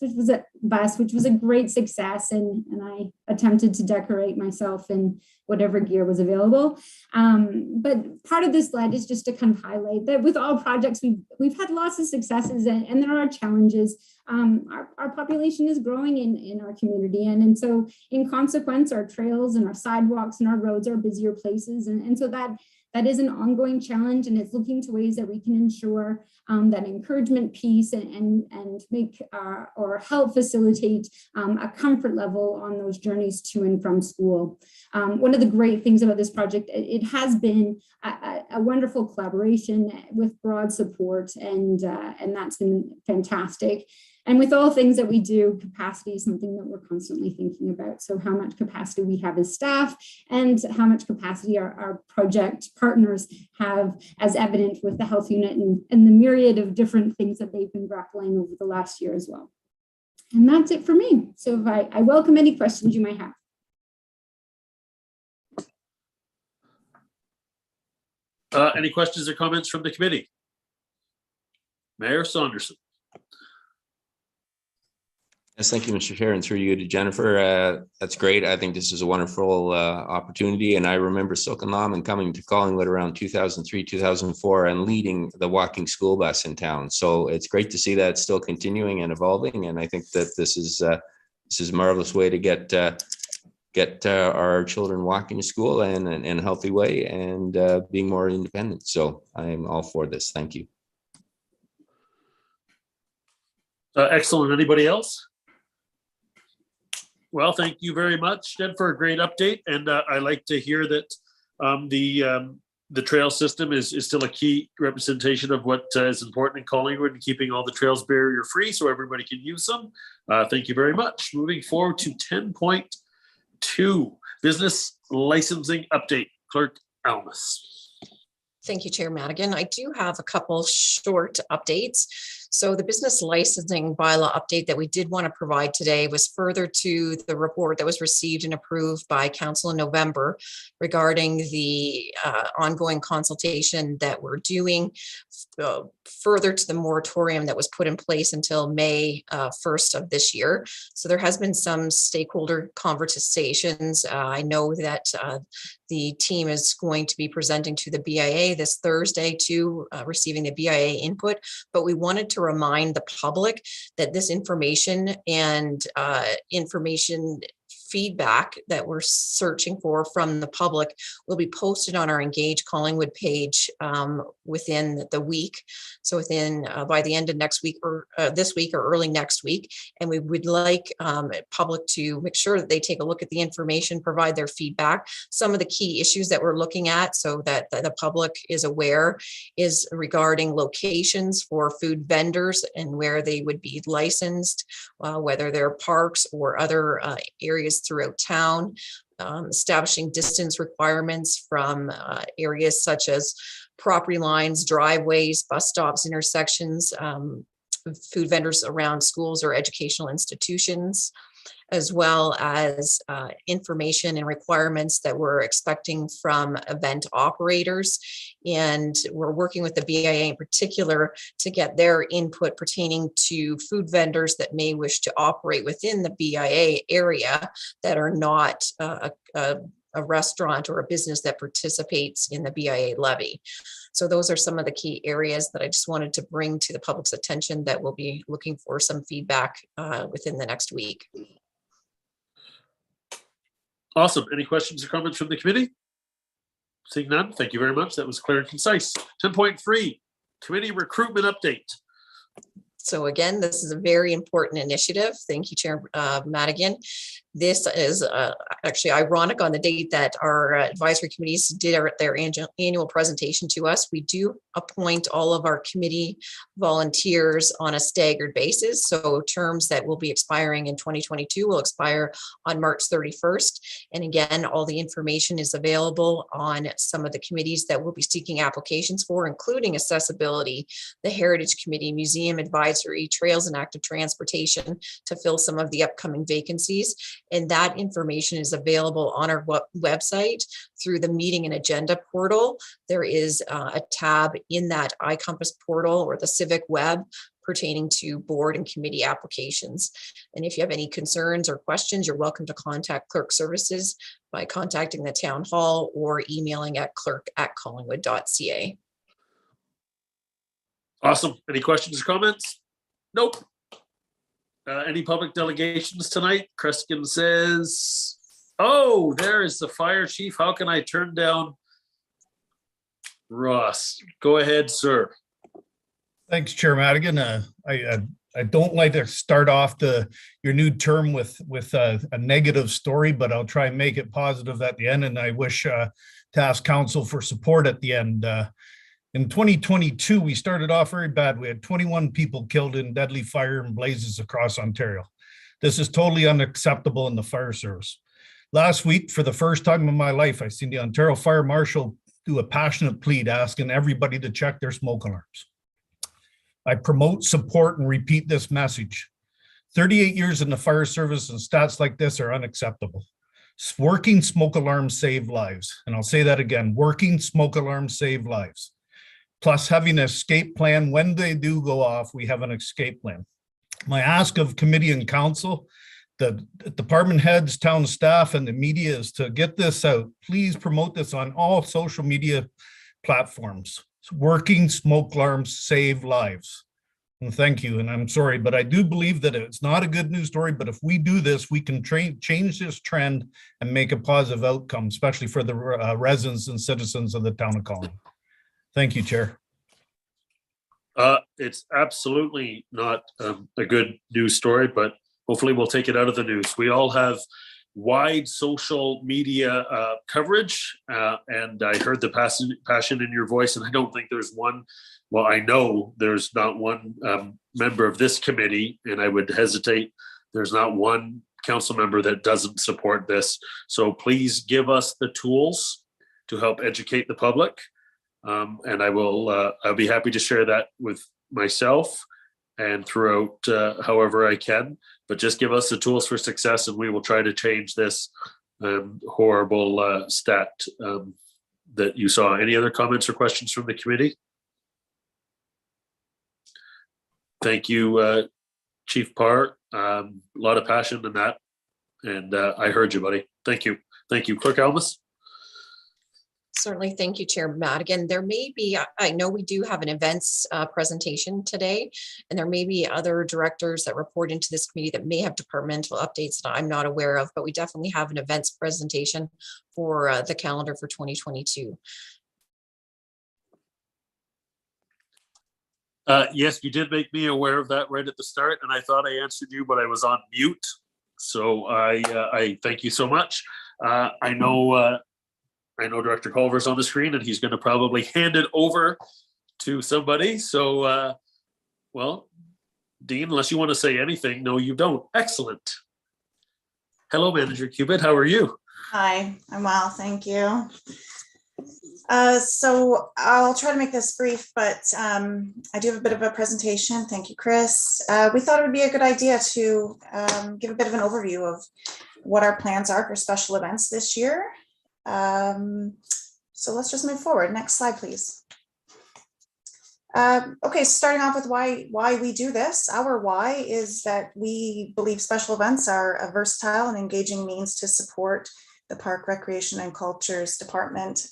which was a great success, and I attempted to decorate myself in whatever gear was available. But part of this slide is just to kind of highlight that with all projects, we've had lots of successes, and there are challenges. Our population is growing in our community, and so in consequence, our trails and our sidewalks and our roads are busier places, and so that is an ongoing challenge, and it's looking to ways that we can ensure that encouragement piece and make or help facilitate a comfort level on those journeys to and from school. One of the great things about this project, it has been a wonderful collaboration with broad support, and that's been fantastic. And with all things that we do, capacity is something that we're constantly thinking about. So how much capacity we have as staff and how much capacity our project partners have, as evident with the health unit and the myriad of different things that they've been grappling over the last year as well. And that's it for me. So if I welcome any questions you might have. Any questions or comments from the committee? Mayor Saunderson. Yes, thank you, Mr. Chair, and through you to Jennifer. That's great. I think this is a wonderful opportunity. And I remember Silk and Lawman coming to Collingwood around 2003, 2004 and leading the walking school bus in town. So it's great to see that still continuing and evolving. And I think that this is a marvelous way to get our children walking to school and in a healthy way and being more independent. So I'm all for this. Thank you. Excellent. Anybody else? Well, thank you very much, Jen, for a great update. And I like to hear that the trail system is still a key representation of what is important in Collingwood and keeping all the trails barrier free so everybody can use them. Thank you very much. Moving forward to 10.2, business licensing update. Clerk Almas. Thank you, Chair Madigan. I do have a couple short updates. So the business licensing bylaw update that we did want to provide today was further to the report that was received and approved by Council in November regarding the ongoing consultation that we're doing further to the moratorium that was put in place until May 1st of this year. So there has been some stakeholder conversations. I know that the team is going to be presenting to the BIA this Thursday to receiving the BIA input, but we wanted to remind the public that this information and information feedback that we're searching for from the public will be posted on our Engage Collingwood page within the week. So within by the end of next week or this week or early next week. And we would like public to make sure that they take a look at the information, provide their feedback. Some of the key issues that we're looking at so that the public is aware is regarding locations for food vendors and where they would be licensed, whether they're parks or other areas throughout town, establishing distance requirements from areas such as property lines, driveways, bus stops, intersections, food vendors around schools or educational institutions. as well as information and requirements that we're expecting from event operators. And we're working with the BIA in particular to get their input pertaining to food vendors that may wish to operate within the BIA area that are not a restaurant or a business that participates in the BIA levy. So those are some of the key areas that I just wanted to bring to the public's attention that we'll be looking for some feedback within the next week. Awesome. Any questions or comments from the committee? Seeing none, thank you very much. That was clear and concise. 10.3, committee recruitment update. So again, this is a very important initiative. Thank you, Chair Madigan. This is actually ironic on the date that our advisory committees did their annual presentation to us. We do appoint all of our committee volunteers on a staggered basis. So terms that will be expiring in 2022 will expire on March 31st. And again, all the information is available on some of the committees that we'll be seeking applications for, including accessibility, the Heritage Committee, Museum Advisory, Trails and Active Transportation, to fill some of the upcoming vacancies. And that information is available on our website through the meeting and agenda portal. There is a tab in that iCompass portal or the Civic Web pertaining to board and committee applications. And if you have any concerns or questions, you're welcome to contact Clerk Services by contacting the town hall or emailing at clerk@collingwood.ca. Awesome. Any questions or comments? Nope. Any public delegations tonight? Kreskin says, oh, there is the fire chief. How can I turn down Ross? Go ahead, sir. Thanks, Chair Madigan. I don't like to start off your new term with a negative story, but I'll try and make it positive at the end. And I wish to ask council for support at the end. In 2022, we started off very bad. We had 21 people killed in deadly fire and blazes across Ontario. This is totally unacceptable in the fire service. Last week, for the first time in my life, I seen the Ontario Fire Marshal do a passionate plead asking everybody to check their smoke alarms. I promote, support, and repeat this message. 38 years in the fire service and stats like this are unacceptable. Working smoke alarms save lives. And I'll say that again, working smoke alarms save lives. Plus having an escape plan. When they do go off, we have an escape plan. My ask of committee and council, the department heads, town staff, and the media is to get this out. Please promote this on all social media platforms. Working smoke alarms save lives. And thank you. And I'm sorry, but I do believe that it's not a good news story, but if we do this, we can change this trend and make a positive outcome, especially for the residents and citizens of the town of Collingwood. Thank you, Chair. It's absolutely not a good news story, but hopefully we'll take it out of the news. We all have wide social media coverage, and I heard the passion in your voice, and I don't think there's one, well, I know there's not one member of this committee, and I would hesitate, there's not one council member that doesn't support this. So please give us the tools to help educate the public. And I'll be happy to share that with myself and throughout however I can, but just give us the tools for success and we will try to change this horrible stat that you saw. Any other comments or questions from the committee? Thank you, Chief Parr. A lot of passion in that. And I heard you, buddy. Thank you. Thank you. Clerk Almas. Certainly. Thank you, Chair Madigan. There may be, I know we do have an events presentation today, and there may be other directors that report into this committee that may have departmental updates that I'm not aware of, but we definitely have an events presentation for the calendar for 2022. Yes, you did make me aware of that right at the start, and I thought I answered you, but I was on mute. So I thank you so much. I know Director Culver's on the screen, and he's going to probably hand it over to somebody. So, well, Dean, unless you want to say anything, no, you don't. Excellent. Hello, Manager Cubitt. How are you? Hi, I'm well, thank you. So I'll try to make this brief, but I do have a bit of a presentation. Thank you, Chris. We thought it would be a good idea to give a bit of an overview of what our plans are for special events this year. So let's just move forward. Next slide, please. Okay, starting off with why we do this. Our why is that we believe special events are a versatile and engaging means to support the Park, Recreation and Cultures Department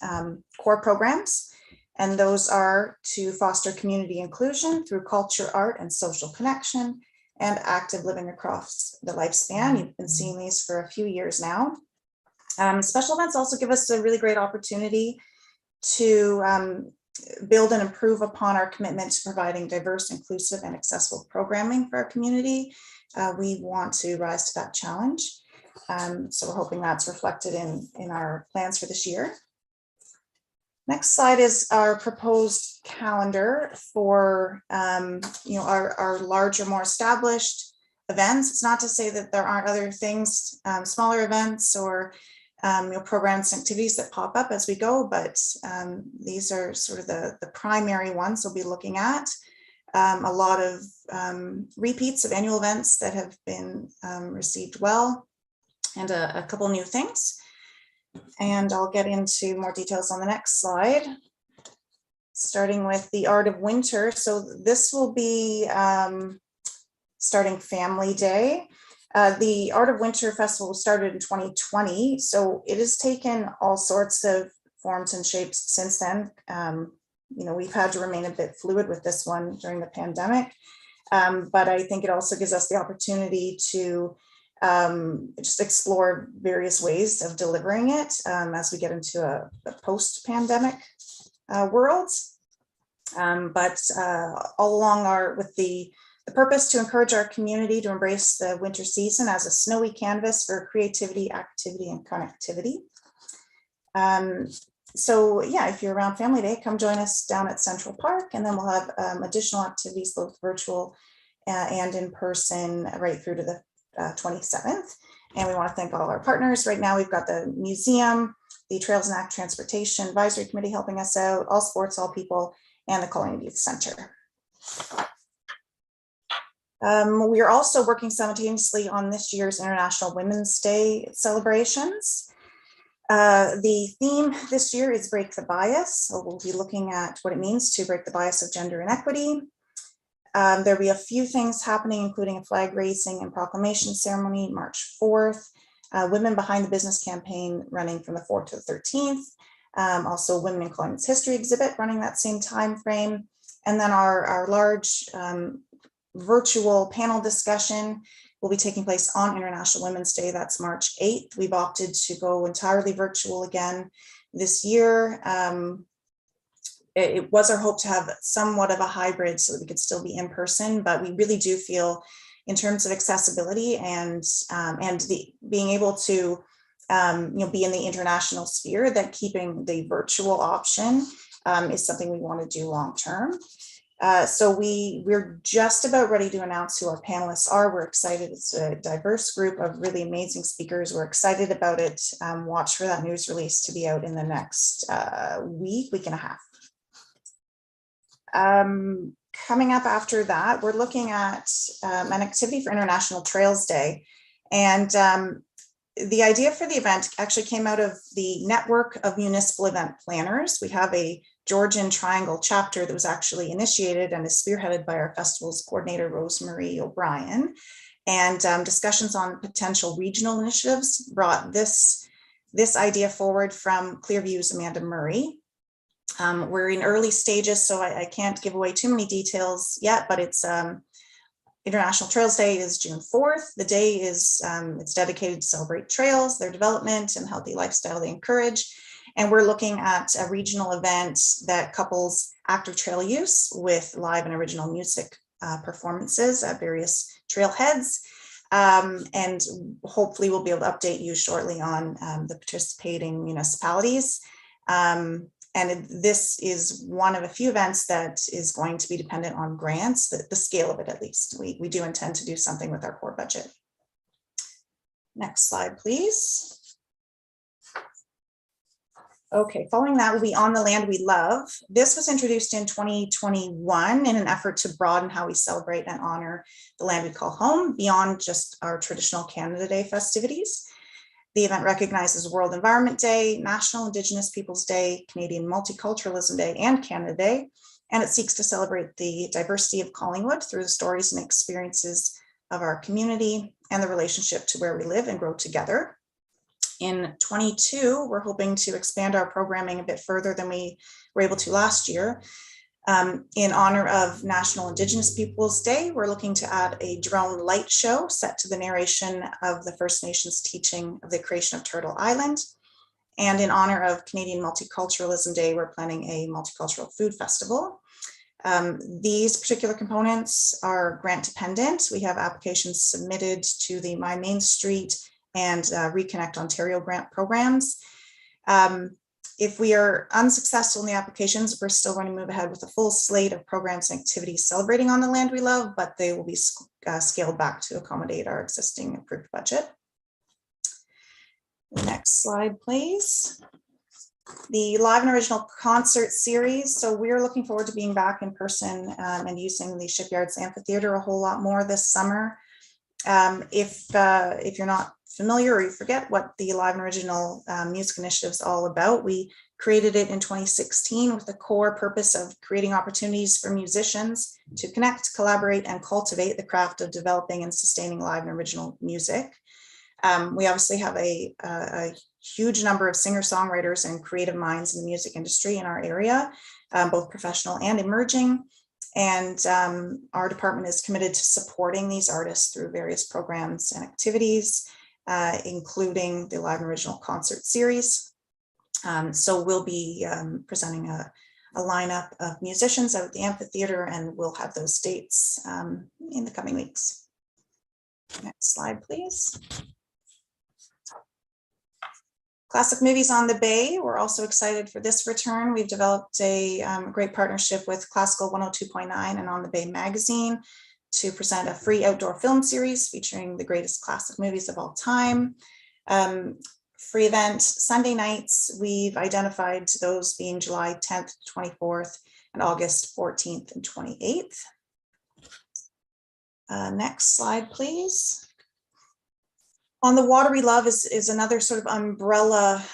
core programs. And those are to foster community inclusion through culture, art, and social connection, and active living across the lifespan. You've been seeing these for a few years now. Special events also give us a really great opportunity to build and improve upon our commitment to providing diverse, inclusive, and accessible programming for our community. We want to rise to that challenge. So we're hoping that's reflected in our plans for this year. Next slide is our proposed calendar for our larger, more established events. It's not to say that there aren't other things, smaller events or programs and activities that pop up as we go, but these are sort of the primary ones we'll be looking at. A lot of repeats of annual events that have been received well, and a couple new things. And I'll get into more details on the next slide, starting with the Art of Winter. So this will be starting Family Day. The Art of Winter Festival started in 2020, so it has taken all sorts of forms and shapes since then. We've had to remain a bit fluid with this one during the pandemic, but I think it also gives us the opportunity to just explore various ways of delivering it as we get into a post-pandemic world. But all along with the purpose to encourage our community to embrace the winter season as a snowy canvas for creativity, activity, and connectivity. So yeah, if you're around Family Day, come join us down at Central Park, and then we'll have additional activities, both virtual and in person, right through to the 27th. And we want to thank all our partners. Right now, we've got the museum, the Trails and Act Transportation Advisory Committee helping us out, All Sports, All People, and the Collingwood Youth Center. We are also working simultaneously on this year's International Women's Day celebrations. The theme this year is Break the Bias. So we'll be looking at what it means to break the bias of gender inequity. There'll be a few things happening, including a flag raising and proclamation ceremony March 4th, Women Behind the Business campaign running from the 4th to the 13th, also Women in Collingwood's History exhibit running that same time frame, and then our large virtual panel discussion will be taking place on International Women's Day. That's March 8th. We've opted to go entirely virtual again this year. It was our hope to have somewhat of a hybrid so that we could still be in person, but we really do feel in terms of accessibility and being able to be in the international sphere, that keeping the virtual option is something we want to do long term. So we're just about ready to announce who our panelists are. We're excited. It's a diverse group of really amazing speakers. We're excited about it. Watch for that news release to be out in the next week and a half. Coming up after that, we're looking at an activity for International Trails Day. And the idea for the event actually came out of the network of municipal event planners. We have a Georgian Triangle chapter that was actually initiated and is spearheaded by our festival's coordinator, Rosemarie O'Brien. And discussions on potential regional initiatives brought this idea forward from Clearview's Amanda Murray. We're in early stages, so I can't give away too many details yet, but it's International Trails Day is June 4th. The day is it's dedicated to celebrate trails, their development, and healthy lifestyle they encourage. And we're looking at a regional event that couples active trail use with live and original music performances at various trailheads. And hopefully we'll be able to update you shortly on the participating municipalities. And this is one of a few events that is going to be dependent on grants, the scale of it at least. We do intend to do something with our core budget. Next slide, please. Okay, following that will be On the Land We Love. This was introduced in 2021 in an effort to broaden how we celebrate and honor the land we call home beyond just our traditional Canada Day festivities. The event recognizes World Environment Day, National Indigenous Peoples Day, Canadian Multiculturalism Day, and Canada Day, and it seeks to celebrate the diversity of Collingwood through the stories and experiences of our community and the relationship to where we live and grow together. In 22, we're hoping to expand our programming a bit further than we were able to last year. In honor of National Indigenous Peoples Day, we're looking to add a drone light show set to the narration of the First Nations teaching of the creation of Turtle Island. And in honor of Canadian Multiculturalism Day, we're planning a multicultural food festival. These particular components are grant dependent. We have applications submitted to the My Main Street and Reconnect Ontario grant programs. If we are unsuccessful in the applications, we're still going to move ahead with a full slate of programs and activities celebrating On the Land We Love, but they will be scaled back to accommodate our existing approved budget. Next slide, please. The Live and Original Concert Series. So we're looking forward to being back in person and using the Shipyards Amphitheater a whole lot more this summer. If you're not familiar or you forget what the Live and Original Music Initiative is all about, we created it in 2016 with the core purpose of creating opportunities for musicians to connect, collaborate, and cultivate the craft of developing and sustaining live and original music. We obviously have a huge number of singer-songwriters and creative minds in the music industry in our area, both professional and emerging. And our department is committed to supporting these artists through various programs and activities, including the Live and Original Concert Series. So we'll be presenting a lineup of musicians out at the amphitheater, and we'll have those dates in the coming weeks. Next slide, please. Classic Movies on the Bay. We're also excited for this return. We've developed a great partnership with Classical 102.9 and On the Bay magazine to present a free outdoor film series featuring the greatest classic movies of all time. Free event Sunday nights. We've identified those being July 10th, 24th, and August 14th and 28th. Next slide, please. On the Watery Love is another sort of umbrella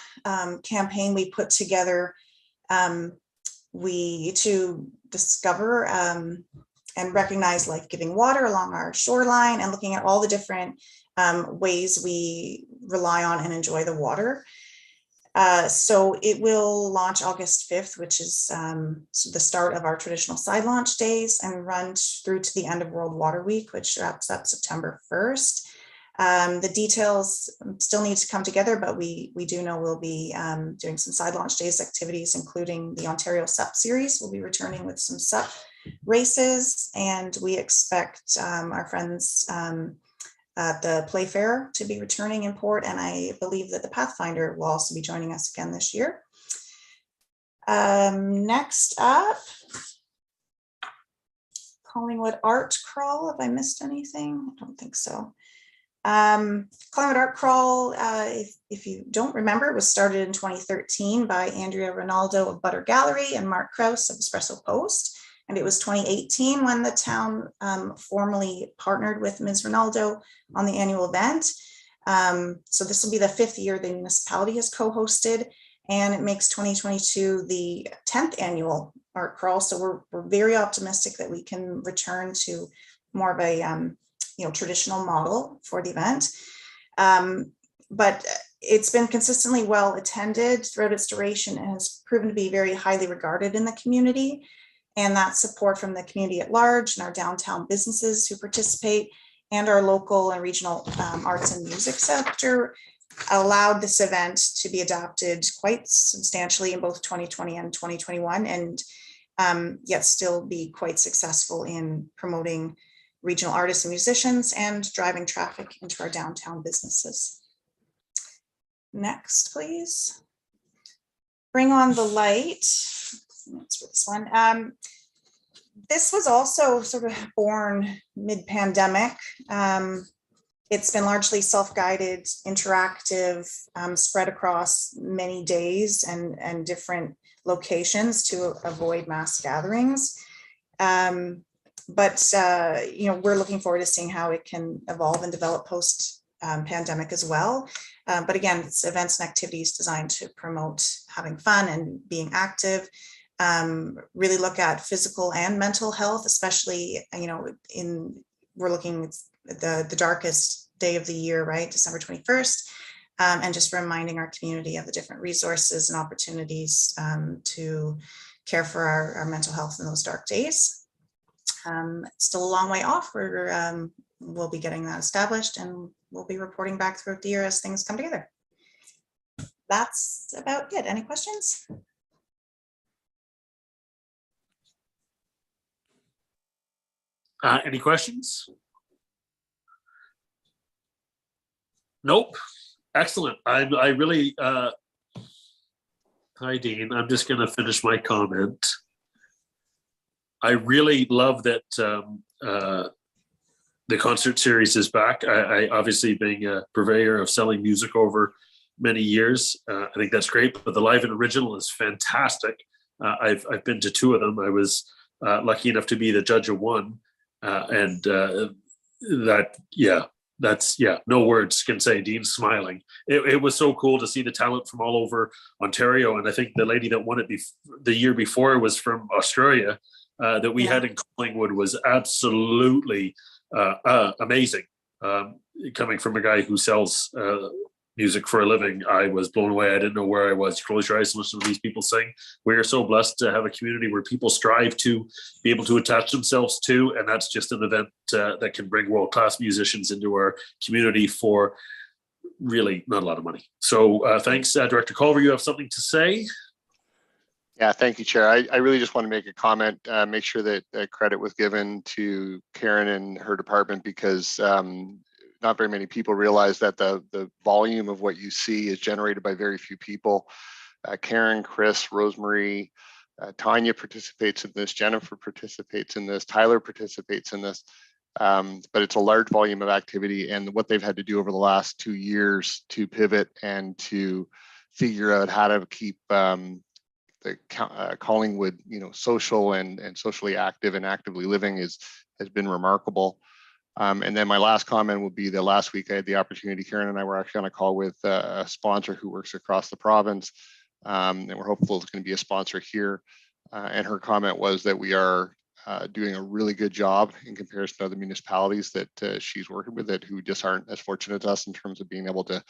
campaign we put together to discover and recognize life-giving water along our shoreline and looking at all the different ways we rely on and enjoy the water. So it will launch August 5th, which is the start of our traditional side launch days, and run through to the end of World Water Week, which wraps up September 1st. The details still need to come together, but we do know we'll be doing some side launch days activities, including the Ontario SUP series. We'll be returning with some SUP races, and we expect our friends at the Playfair to be returning in port, and I believe that the Pathfinder will also be joining us again this year. Next up, Collingwood Art Crawl. Have I missed anything? I don't think so. Collingwood Art Crawl, if you don't remember, it was started in 2013 by Andrea Ronaldo of Butter Gallery and Mark Krause of Espresso Post. And it was 2018 when the town formally partnered with Ms. Ronaldo on the annual event. So this will be the 5th year the municipality has co-hosted, and it makes 2022 the 10th annual Art Crawl. So we're very optimistic that we can return to more of a traditional model for the event. But it's been consistently well attended throughout its duration and has proven to be very highly regarded in the community. And that support from the community at large and our downtown businesses who participate and our local and regional arts and music sector allowed this event to be adapted quite substantially in both 2020 and 2021, and yet still be quite successful in promoting regional artists and musicians and driving traffic into our downtown businesses. Next, please. Bring on the Light. That's for this one. This was also sort of born mid-pandemic. It's been largely self-guided, interactive, spread across many days and different locations to avoid mass gatherings. But we're looking forward to seeing how it can evolve and develop post pandemic as well. But again, it's events and activities designed to promote having fun and being active. Really look at physical and mental health, especially, we're looking at the darkest day of the year, right? December 21st. And just reminding our community of the different resources and opportunities to care for our mental health in those dark days. Still a long way off. We'll be getting that established and we'll be reporting back throughout the year as things come together. That's about it. Any questions? Any questions? Nope. Excellent. I really, hi Dean, I'm just going to finish my comment. I really love that the concert series is back. I obviously, being a purveyor of selling music over many years, I think that's great, but the live and original is fantastic. I've been to 2 of them. I was lucky enough to be the judge of 1. No words can say. Dean's smiling. It was so cool to see the talent from all over Ontario. And I think the lady that won it the year before was from Australia, that we had in Collingwood, was absolutely amazing. Coming from a guy who sells music for a living, I was blown away. I didn't know where I was. Close your eyes and listen to these people sing. We are so blessed to have a community where people strive to be able to attach themselves to, and that's just an event that can bring world-class musicians into our community for really not a lot of money. So thanks, Director Culver. You have something to say? Yeah, thank you, Chair. I really just want to make a comment, make sure that credit was given to Karen and her department, because not very many people realize that the volume of what you see is generated by very few people. Karen, Chris, Rosemary, Tanya participates in this, Jennifer participates in this, Tyler participates in this, but it's a large volume of activity, and what they've had to do over the last 2 years to pivot and to figure out how to keep the Collingwood, social and socially active and actively living has been remarkable. And then my last comment would be that last week I had the opportunity, Karen and I were actually on a call with a sponsor who works across the province, and we're hopeful it's going to be a sponsor here. And her comment was that we are doing a really good job in comparison to other municipalities that she's working with, that who just aren't as fortunate as us in terms of being able to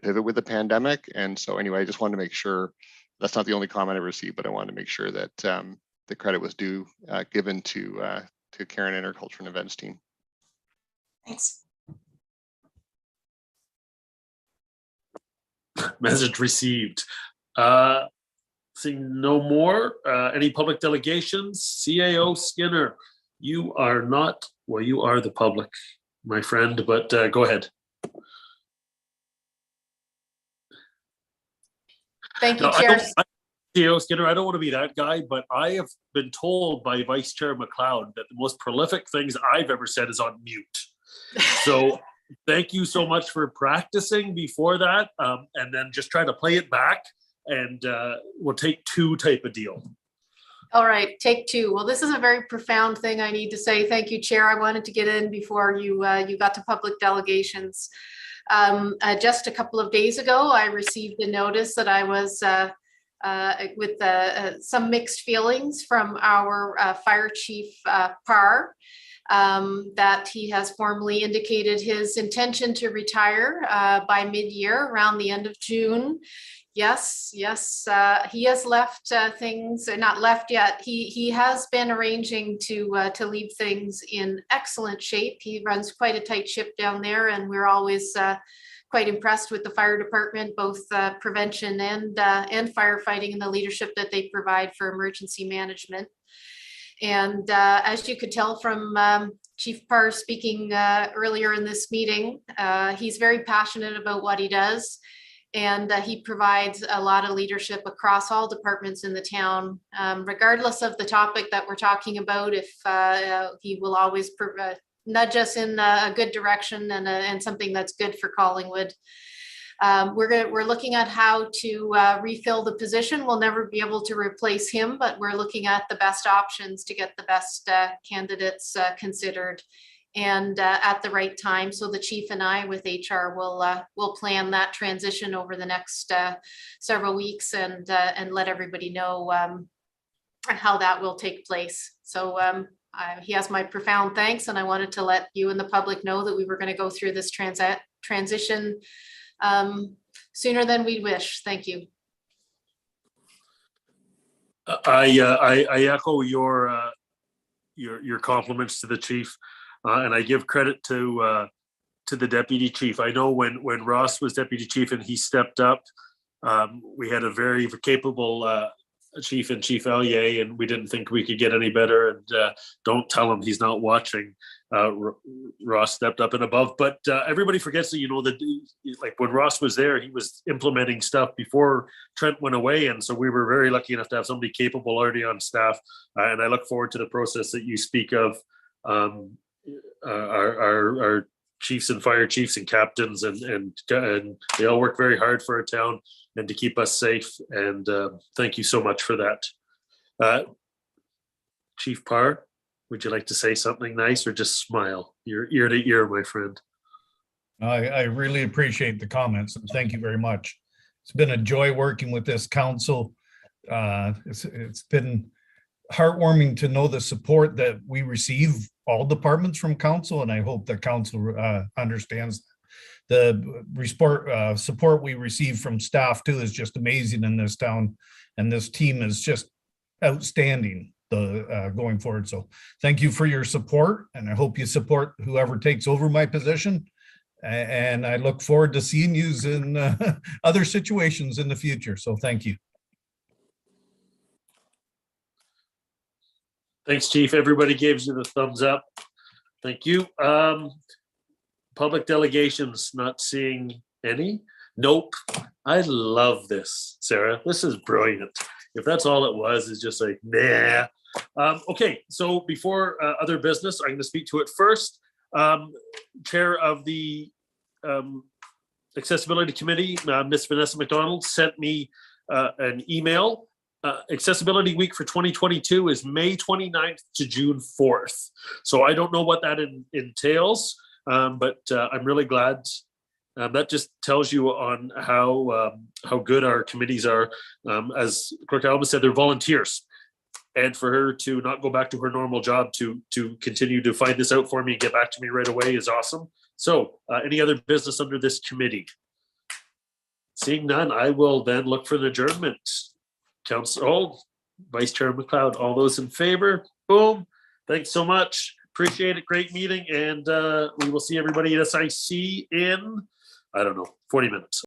pivot with the pandemic. And so anyway, I just wanted to make sure, that's not the only comment I received, but I wanted to make sure that the credit was due given to Karen and her culture and events team. Thanks. Message received. Seeing no more. Any public delegations? CAO Skinner, you are not, well, you are the public, my friend, but go ahead. Thank you, Chair. CAO Skinner, I don't want to be that guy, but I have been told by Vice Chair McLeod that the most prolific things I've ever said is on mute. So thank you so much for practicing before that, and then just try to play it back, and we'll take 2 type of deal. All right, take 2. Well, this is a very profound thing I need to say. Thank you, Chair. I wanted to get in before you got to public delegations. Just a couple of days ago, I received a notice that I was with some mixed feelings from our Fire Chief Parr, that he has formally indicated his intention to retire by mid-year, around the end of June. Yes, he has left things, not left yet. He has been arranging to leave things in excellent shape. He runs quite a tight ship down there, and we're always quite impressed with the fire department, both prevention and firefighting, and the leadership that they provide for emergency management. And as you could tell from Chief Parr speaking earlier in this meeting, he's very passionate about what he does, and he provides a lot of leadership across all departments in the town, regardless of the topic that we're talking about. If he will always nudge us in a good direction and something that's good for Collingwood. We're looking at how to refill the position. We'll never be able to replace him, but we're looking at the best options to get the best candidates considered and at the right time. So the chief and I with HR will plan that transition over the next several weeks and let everybody know how that will take place. So he has my profound thanks, and I wanted to let you and the public know that we were going to go through this transition sooner than we wish. Thank you. I echo your compliments to the chief, and I give credit to the deputy chief. I know when Ross was deputy chief and he stepped up, we had a very capable chief and Chief Allier, and we didn't think we could get any better. And don't tell him he's not watching. Ross stepped up and above, but everybody forgets that, that like when Ross was there, he was implementing stuff before Trent went away. And so we were very lucky enough to have somebody capable already on staff. And I look forward to the process that you speak of. Our chiefs and fire chiefs and captains and they all work very hard for our town and to keep us safe. And thank you so much for that. Chief Parr, would you like to say something nice or just smile? You're ear to ear, my friend. I really appreciate the comments and thank you very much. It's been a joy working with this council. It's been heartwarming to know the support that we receive, all departments from council, and I hope that council understands the support we receive from staff too is just amazing in this town, and this team is just outstanding going forward. So thank you for your support, and I hope you support whoever takes over my position, and I look forward to seeing you in other situations in the future. So thank you. Thanks, Chief. Everybody gives you the thumbs up. Thank you. Public delegations, not seeing any. Nope. I love this, Sarah. This is brilliant. If that's all it was, is just like, nah. Okay, so before other business, I'm going to speak to it first. Chair of the Accessibility Committee, Miss Vanessa McDonald, sent me an email. Accessibility Week for 2022 is May 29th to June 4th. So I don't know what that entails, but I'm really glad. That just tells you on how good our committees are. As Clerk Alba said, they're volunteers. And for her to not go back to her normal job to continue to find this out for me and get back to me right away is awesome. So any other business under this committee? Seeing none, I will then look for the adjournment. Council, Vice Chair McLeod, all those in favor? Boom. Thanks so much. Appreciate it. Great meeting. And we will see everybody at SIC in, I don't know, 40 minutes.